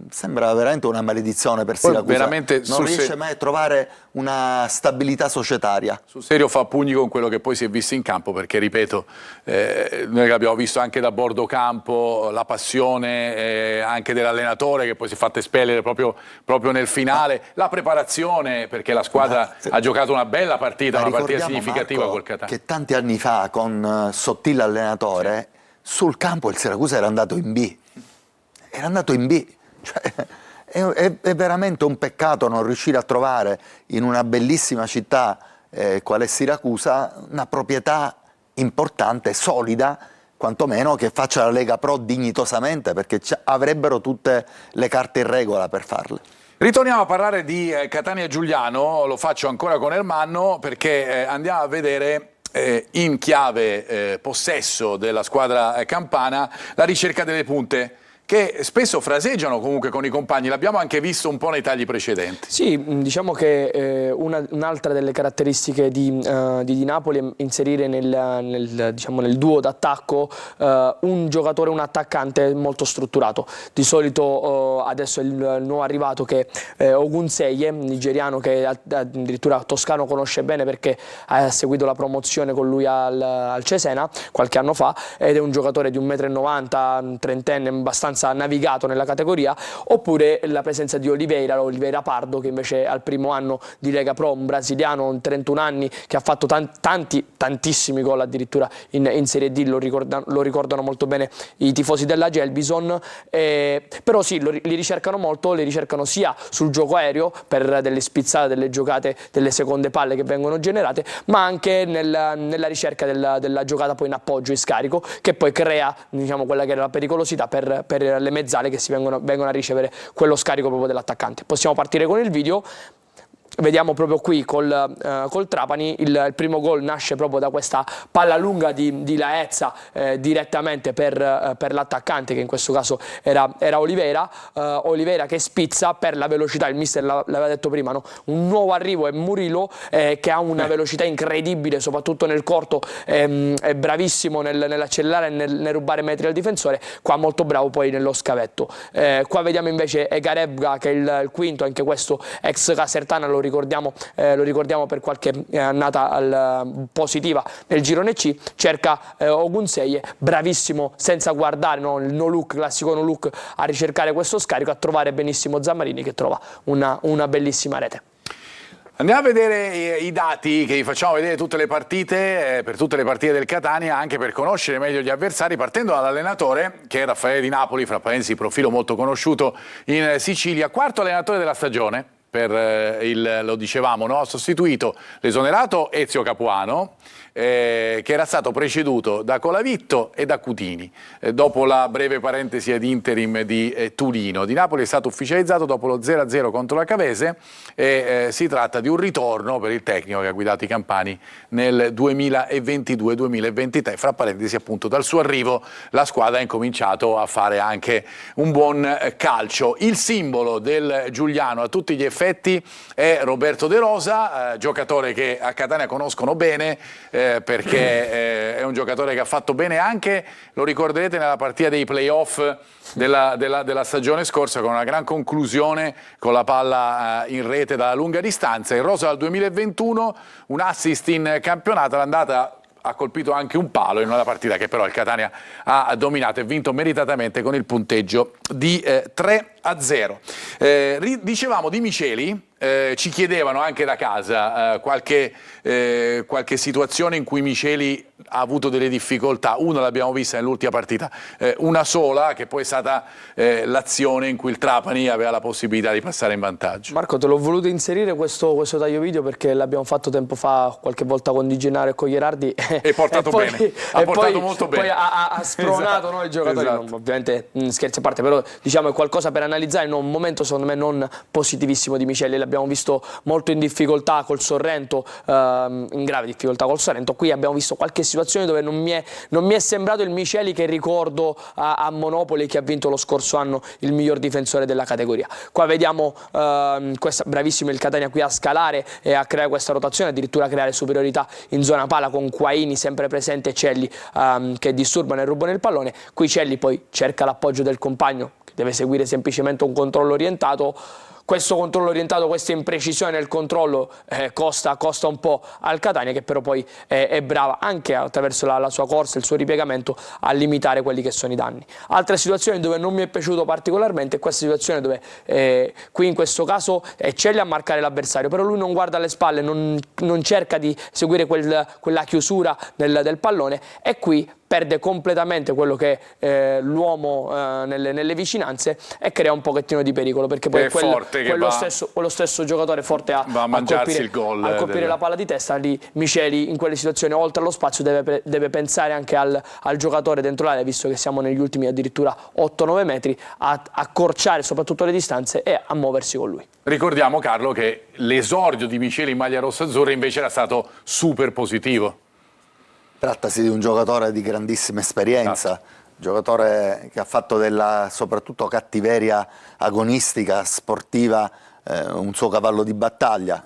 sembra veramente una maledizione per Poi Siracusa. veramente Non riesce mai a trovare una stabilità societaria. Sul serio fa pugni con quello che poi si è visto in campo, perché ripeto, noi l'abbiamo visto anche da bordo campo, la passione anche dell'allenatore che poi si è fatto espellere proprio nel finale, la preparazione, perché la squadra ha giocato una bella partita, una partita significativa, Marco, col Catania. che tanti anni fa con Sottile allenatore, sul campo il Siracusa era andato in B. Era andato in B. Cioè, è veramente un peccato non riuscire a trovare in una bellissima città qual è Siracusa una proprietà importante, solida, quantomeno che faccia la Lega Pro dignitosamente, perché avrebbero tutte le carte in regola per farle. Ritorniamo a parlare di Catania Giuliano, lo faccio ancora con Ermanno, perché andiamo a vedere in chiave possesso della squadra campana la ricerca delle punte, che spesso fraseggiano comunque con i compagni, l'abbiamo anche visto un po' nei tagli precedenti. Sì, diciamo che un'altra delle caratteristiche di Napoli è inserire nel duo d'attacco un giocatore, un attaccante molto strutturato. Di solito adesso è il nuovo arrivato che è Ogunseye, nigeriano, che addirittura Toscano conosce bene perché ha seguito la promozione con lui al Cesena qualche anno fa, ed è un giocatore di 1,90 m, trentenne, abbastanza navigato nella categoria. Oppure la presenza di Oliveira Pardo, che invece al primo anno di Lega Pro, un brasiliano, 31 anni, che ha fatto tantissimi gol addirittura in Serie D, lo ricordano molto bene i tifosi della Gelbison, però sì, li ricercano molto, li ricercano sia sul gioco aereo per delle spizzate, delle giocate, delle seconde palle che vengono generate, ma anche nella ricerca della giocata poi in appoggio e scarico, che poi crea, diciamo, quella che era la pericolosità per le mezzale che si vengono a ricevere quello scarico proprio dell'attaccante. Possiamo partire con il video. Vediamo proprio qui col Trapani, il primo gol nasce proprio da questa palla lunga di Laezza direttamente per l'attaccante, che in questo caso era Oliveira. Oliveira che spizza per la velocità, il mister l'aveva detto prima, no? Un nuovo arrivo è Murillo, che ha una velocità incredibile, soprattutto nel corto, è bravissimo nell'accelerare e nel rubare metri al difensore, qua molto bravo poi nello scavetto. Qua vediamo invece Egarebga, che è il quinto, anche questo ex Casertana, lo ricordiamo per qualche annata positiva nel girone C, cerca Ogunseye, bravissimo senza guardare, no? Il no look, classico no look, a ricercare questo scarico, a trovare benissimo Zammarini, che trova una bellissima rete. Andiamo a vedere i dati che vi facciamo vedere tutte le partite, per tutte le partite del Catania, anche per conoscere meglio gli avversari, partendo dall'allenatore, che è Raffaele Di Napoli, fra parentesi profilo molto conosciuto in Sicilia, quarto allenatore della stagione. Lo dicevamo, no? Ha sostituito l'esonerato Ezio Capuano, che era stato preceduto da Colavitto e da Cutini, dopo la breve parentesi ad interim di Tulino. Di Napoli è stato ufficializzato dopo lo 0-0 contro la Cavese, e si tratta di un ritorno per il tecnico che ha guidato i campani nel 2022-2023. Fra parentesi, appunto, dal suo arrivo la squadra ha incominciato a fare anche un buon calcio. Il simbolo del Giuliano a tutti gli effetti è Roberto De Rosa, giocatore che a Catania conoscono bene, perché è un giocatore che ha fatto bene anche, lo ricorderete, nella partita dei playoff della stagione scorsa, con una gran conclusione con la palla in rete dalla lunga distanza. Il rosa dal 2021, un assist in campionato, l'andata ha colpito anche un palo in una partita che però il Catania ha dominato e vinto meritatamente con il punteggio di 3-0. Dicevamo di Miceli, ci chiedevano anche da casa qualche situazione in cui Miceli ha avuto delle difficoltà. Una l'abbiamo vista nell'ultima partita, una sola, che poi è stata l'azione in cui il Trapani aveva la possibilità di passare in vantaggio. Marco, te l'ho voluto inserire questo taglio video perché l'abbiamo fatto tempo fa, qualche volta con Di Gennaro e con Gherardi, e portato bene, ha portato molto bene. Poi ha spronato, esatto, no, i giocatori, esatto. Ovviamente scherzi a parte, però diciamo è qualcosa per analizzare, in un momento secondo me non positivissimo di Miceli. L'abbiamo visto molto in difficoltà col Sorrento, in grave difficoltà col Sorrento. Qui abbiamo visto qualche situazione dove non mi è sembrato il Miceli che ricordo a Monopoli, che ha vinto lo scorso anno il miglior difensore della categoria. Qua vediamo bravissimo il Catania qui a scalare e a creare questa rotazione, addirittura a creare superiorità in zona pala con Quaini sempre presente e Celli che disturbano e rubano il pallone. Qui Celli poi cerca l'appoggio del compagno, deve seguire semplicemente un controllo orientato. Questo controllo orientato, questa imprecisione nel controllo costa un po' al Catania, che però poi è brava anche attraverso la sua corsa, il suo ripiegamento, a limitare quelli che sono i danni. Altre situazioni dove non mi è piaciuto particolarmente è questa situazione dove qui in questo caso è Celli a marcare l'avversario, però lui non guarda alle spalle, non cerca di seguire quella chiusura del pallone, e qui perde completamente quello che è l'uomo nelle vicinanze e crea un pochettino di pericolo, perché poi quello stesso giocatore forte a mangiarsi il gol, a colpire la palla di testa. Lì Miceli in quelle situazioni, oltre allo spazio, deve pensare anche al giocatore dentro l'area, visto che siamo negli ultimi addirittura 8-9 metri, a accorciare soprattutto le distanze e a muoversi con lui. Ricordiamo, Carlo, che l'esordio di Miceli in maglia rossa-azzurra invece era stato super positivo. Trattasi di un giocatore di grandissima esperienza, giocatore che ha fatto della soprattutto cattiveria agonistica, sportiva, un suo cavallo di battaglia.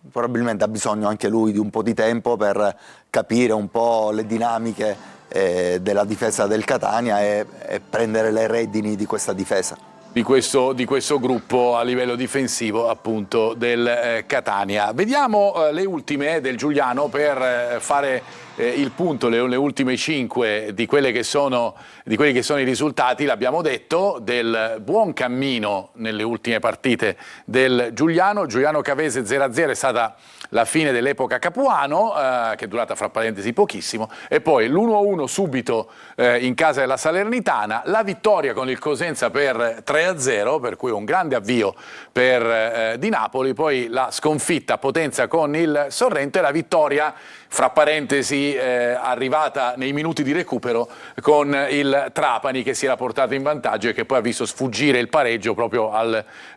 Probabilmente ha bisogno anche lui di un po' di tempo per capire un po' le dinamiche della difesa del Catania e prendere le redini di questa difesa. Di questo gruppo a livello difensivo, appunto, del Catania. Vediamo le ultime del Giuliano per fare il punto, le ultime 5 di quelli che sono i risultati. L'abbiamo detto, del buon cammino nelle ultime partite del Giuliano. Giuliano Cavese 0-0 è stata la fine dell'epoca Capuano, che è durata fra parentesi pochissimo, e poi l'1-1 subito in casa della Salernitana, la vittoria con il Cosenza per 3-0, per cui un grande avvio di Napoli, poi la sconfitta a Potenza con il Sorrento e la vittoria, fra parentesi, arrivata nei minuti di recupero con il Trapani, che si era portato in vantaggio e che poi ha visto sfuggire il pareggio proprio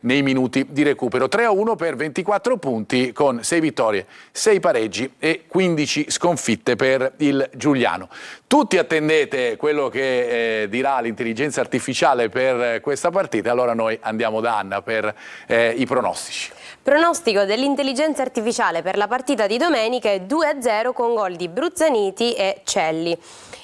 nei minuti di recupero. 3-1 per 24 punti con 6 vittorie, 6 pareggi e 15 sconfitte per il Giuliano. Tutti attendete quello che dirà l'intelligenza artificiale per questa partita, allora noi andiamo da Anna per i pronostici. Pronostico dell'intelligenza artificiale per la partita di domenica è 2-0 con gol di Bruzzaniti e Celli.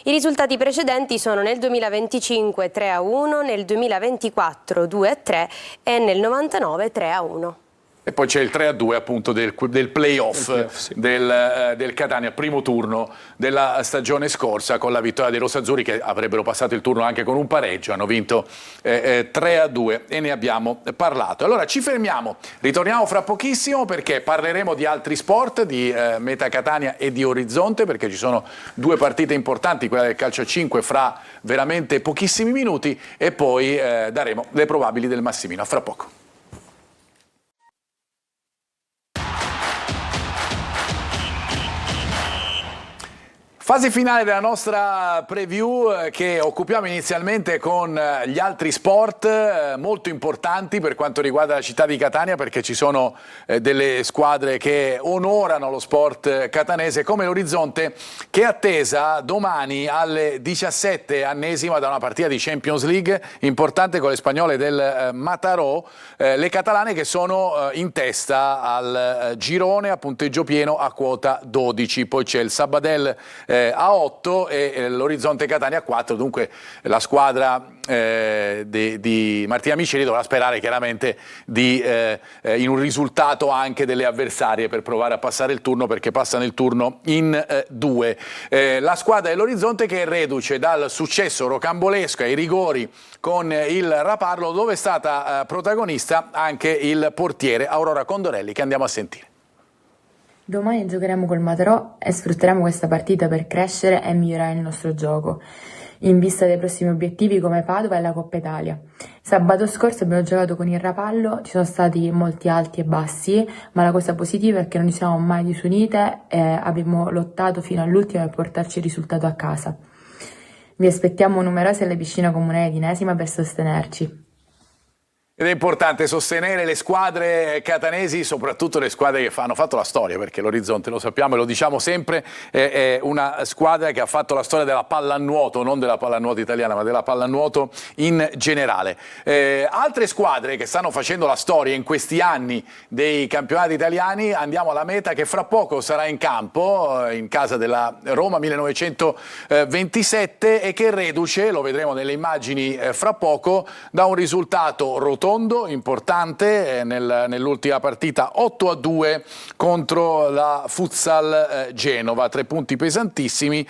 I risultati precedenti sono nel 2025 3-1, nel 2024 2-3 e nel 99 3-1. E poi c'è il 3-2 appunto del play-off sì. del Catania, primo turno della stagione scorsa, con la vittoria dei rossazzurri, che avrebbero passato il turno anche con un pareggio, hanno vinto 3-2 e ne abbiamo parlato. Allora ci fermiamo, ritorniamo fra pochissimo perché parleremo di altri sport, di Meta Catania e di Orizzonte, perché ci sono 2 partite importanti, quella del calcio a 5 fra veramente pochissimi minuti, e poi daremo le probabili del Massimino. A fra poco. Fase finale della nostra preview, che occupiamo inizialmente con gli altri sport molto importanti per quanto riguarda la città di Catania, perché ci sono delle squadre che onorano lo sport catanese, come l'Orizzonte, che è attesa domani alle 17, ennesima, da una partita di Champions League importante con le spagnole del Mataró, le catalane che sono in testa al girone a punteggio pieno a quota 12, poi c'è il Sabadell a 8 e l'Orizzonte Catania a 4, dunque la squadra di Martina Miceli dovrà sperare chiaramente in un risultato anche delle avversarie per provare a passare il turno, perché passano il turno in 2. La squadra dell'Orizzonte, che è reduce dal successo rocambolesco ai rigori con il Raparlo, dove è stata protagonista anche il portiere Aurora Condorelli, che andiamo a sentire. Domani giocheremo col Mataró e sfrutteremo questa partita per crescere e migliorare il nostro gioco, in vista dei prossimi obiettivi come Padova e la Coppa Italia. Sabato scorso abbiamo giocato con il Rapallo, ci sono stati molti alti e bassi, ma la cosa positiva è che non ci siamo mai disunite e abbiamo lottato fino all'ultimo per portarci il risultato a casa. Vi aspettiamo numerosi alla piscina comunale di Inesima per sostenerci. Ed è importante sostenere le squadre catanesi, soprattutto le squadre che hanno fatto la storia, perché l'Orizzonte, lo sappiamo e lo diciamo sempre, è una squadra che ha fatto la storia della pallanuoto, non della pallanuoto italiana, ma della pallanuoto in generale. Altre squadre che stanno facendo la storia in questi anni dei campionati italiani, andiamo alla meta che fra poco sarà in campo, in casa della Roma 1927, e che è reduce, lo vedremo nelle immagini fra poco, da un risultato rotondo, importante, nell'ultima partita 8-2 contro la Futsal Genova, 3 punti pesantissimi,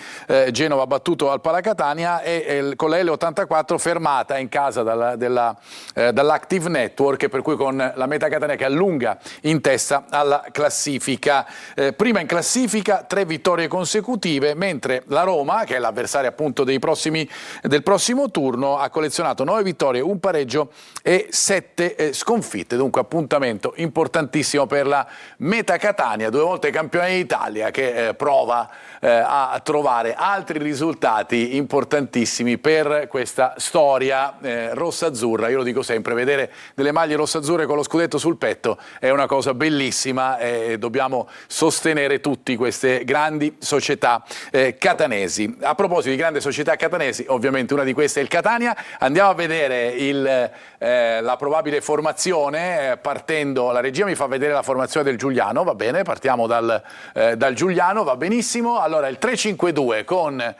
Genova battuto al Palacatania e con la L84 fermata in casa dall'Active Network, per cui con la Meta Catania che allunga in testa alla classifica. Prima in classifica 3 vittorie consecutive, mentre la Roma, che è l'avversaria appunto del prossimo turno, ha collezionato 9 vittorie, un pareggio e 7 sconfitte, dunque appuntamento importantissimo per la Meta Catania, 2 volte campione d'Italia, che prova a trovare altri risultati importantissimi per questa storia rossa-azzurra. Io lo dico sempre, vedere delle maglie rossa-azzurre con lo scudetto sul petto è una cosa bellissima e dobbiamo sostenere tutti queste grandi società catanesi. A proposito di grandi società catanesi, ovviamente una di queste è il Catania. Andiamo a vedere la probabile formazione, partendo, la regia mi fa vedere la formazione del Giuliano, va bene, partiamo dal Giuliano, va benissimo. Allora il 3-5-2 con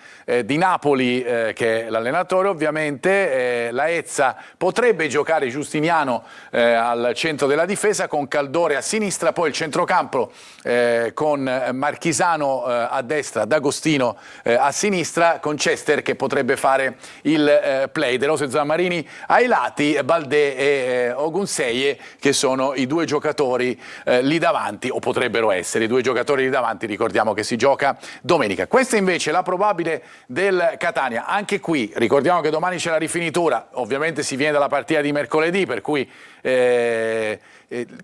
Di Napoli che è l'allenatore, ovviamente la Ezza potrebbe giocare Giustiniano al centro della difesa, con Caldore a sinistra, poi il centrocampo con Marchisano a destra, D'Agostino a sinistra, con Chester che potrebbe fare il play, De Rose e Zammarini ai lati, Baldé e Ogunseye che sono i 2 giocatori lì davanti, o potrebbero essere i 2 giocatori lì davanti. Ricordiamo che si gioca domenica. Questa invece è la probabile del Catania. Anche qui ricordiamo che domani c'è la rifinitura, ovviamente si viene dalla partita di mercoledì, per cui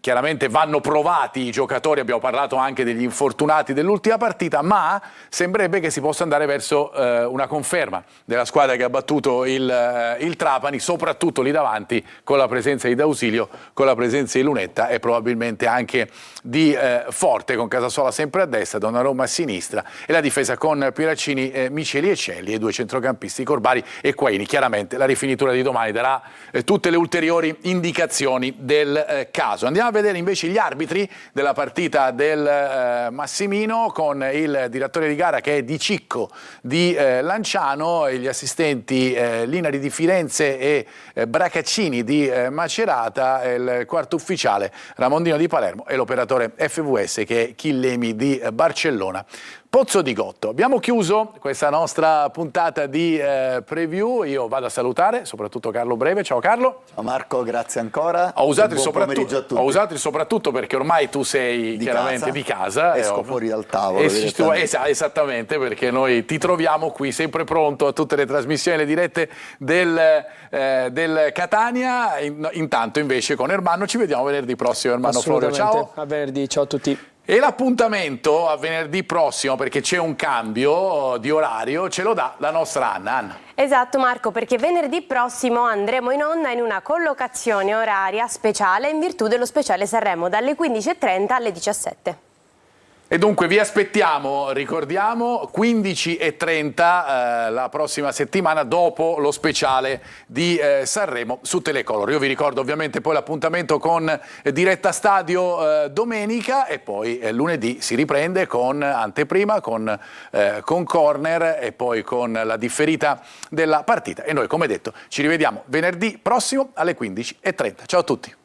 chiaramente vanno provati i giocatori, abbiamo parlato anche degli infortunati dell'ultima partita, ma sembrerebbe che si possa andare verso una conferma della squadra che ha battuto il Trapani, soprattutto lì davanti, con la presenza di D'Ausilio, con la presenza di Lunetta e probabilmente anche di Forte, con Casasola sempre a destra, Donnarumma a sinistra, e la difesa con Pieraccini, Miceli e Celli, e 2 centrocampisti, Corbari e Quaini. Chiaramente la rifinitura di domani darà tutte le ulteriori indicazioni del caso. Andiamo a vedere invece gli arbitri della partita del Massimino, con il direttore di gara che è Di Cicco di Lanciano, e gli assistenti Linari di Firenze e Bracaccini di Macerata, il quarto ufficiale Ramondino di Palermo e l'operatore FVS che è Chillemi di Barcellona. Pozzo di Gotto. Abbiamo chiuso questa nostra puntata di preview. Io vado a salutare soprattutto Carlo Breve. Ciao Carlo. Ciao Marco, grazie ancora. Ho usato il soprattutto perché ormai tu sei chiaramente di casa. Esco fuori dal tavolo. Esattamente, perché noi ti troviamo qui sempre pronto a tutte le trasmissioni, le dirette del Catania. Intanto invece con Ermanno ci vediamo venerdì prossimo. Ermanno Florio, ciao. A venerdì, ciao a tutti. E l'appuntamento a venerdì prossimo, perché c'è un cambio di orario, ce lo dà la nostra Anna. Esatto Marco, perché venerdì prossimo andremo in onda in una collocazione oraria speciale in virtù dello speciale Sanremo, dalle 15:30 alle 17. E dunque vi aspettiamo, ricordiamo, 15:30 la prossima settimana, dopo lo speciale di Sanremo su Telecolor. Io vi ricordo ovviamente poi l'appuntamento con Diretta Stadio domenica, e poi lunedì si riprende con anteprima, con corner e poi con la differita della partita. E noi, come detto, ci rivediamo venerdì prossimo alle 15:30. Ciao a tutti.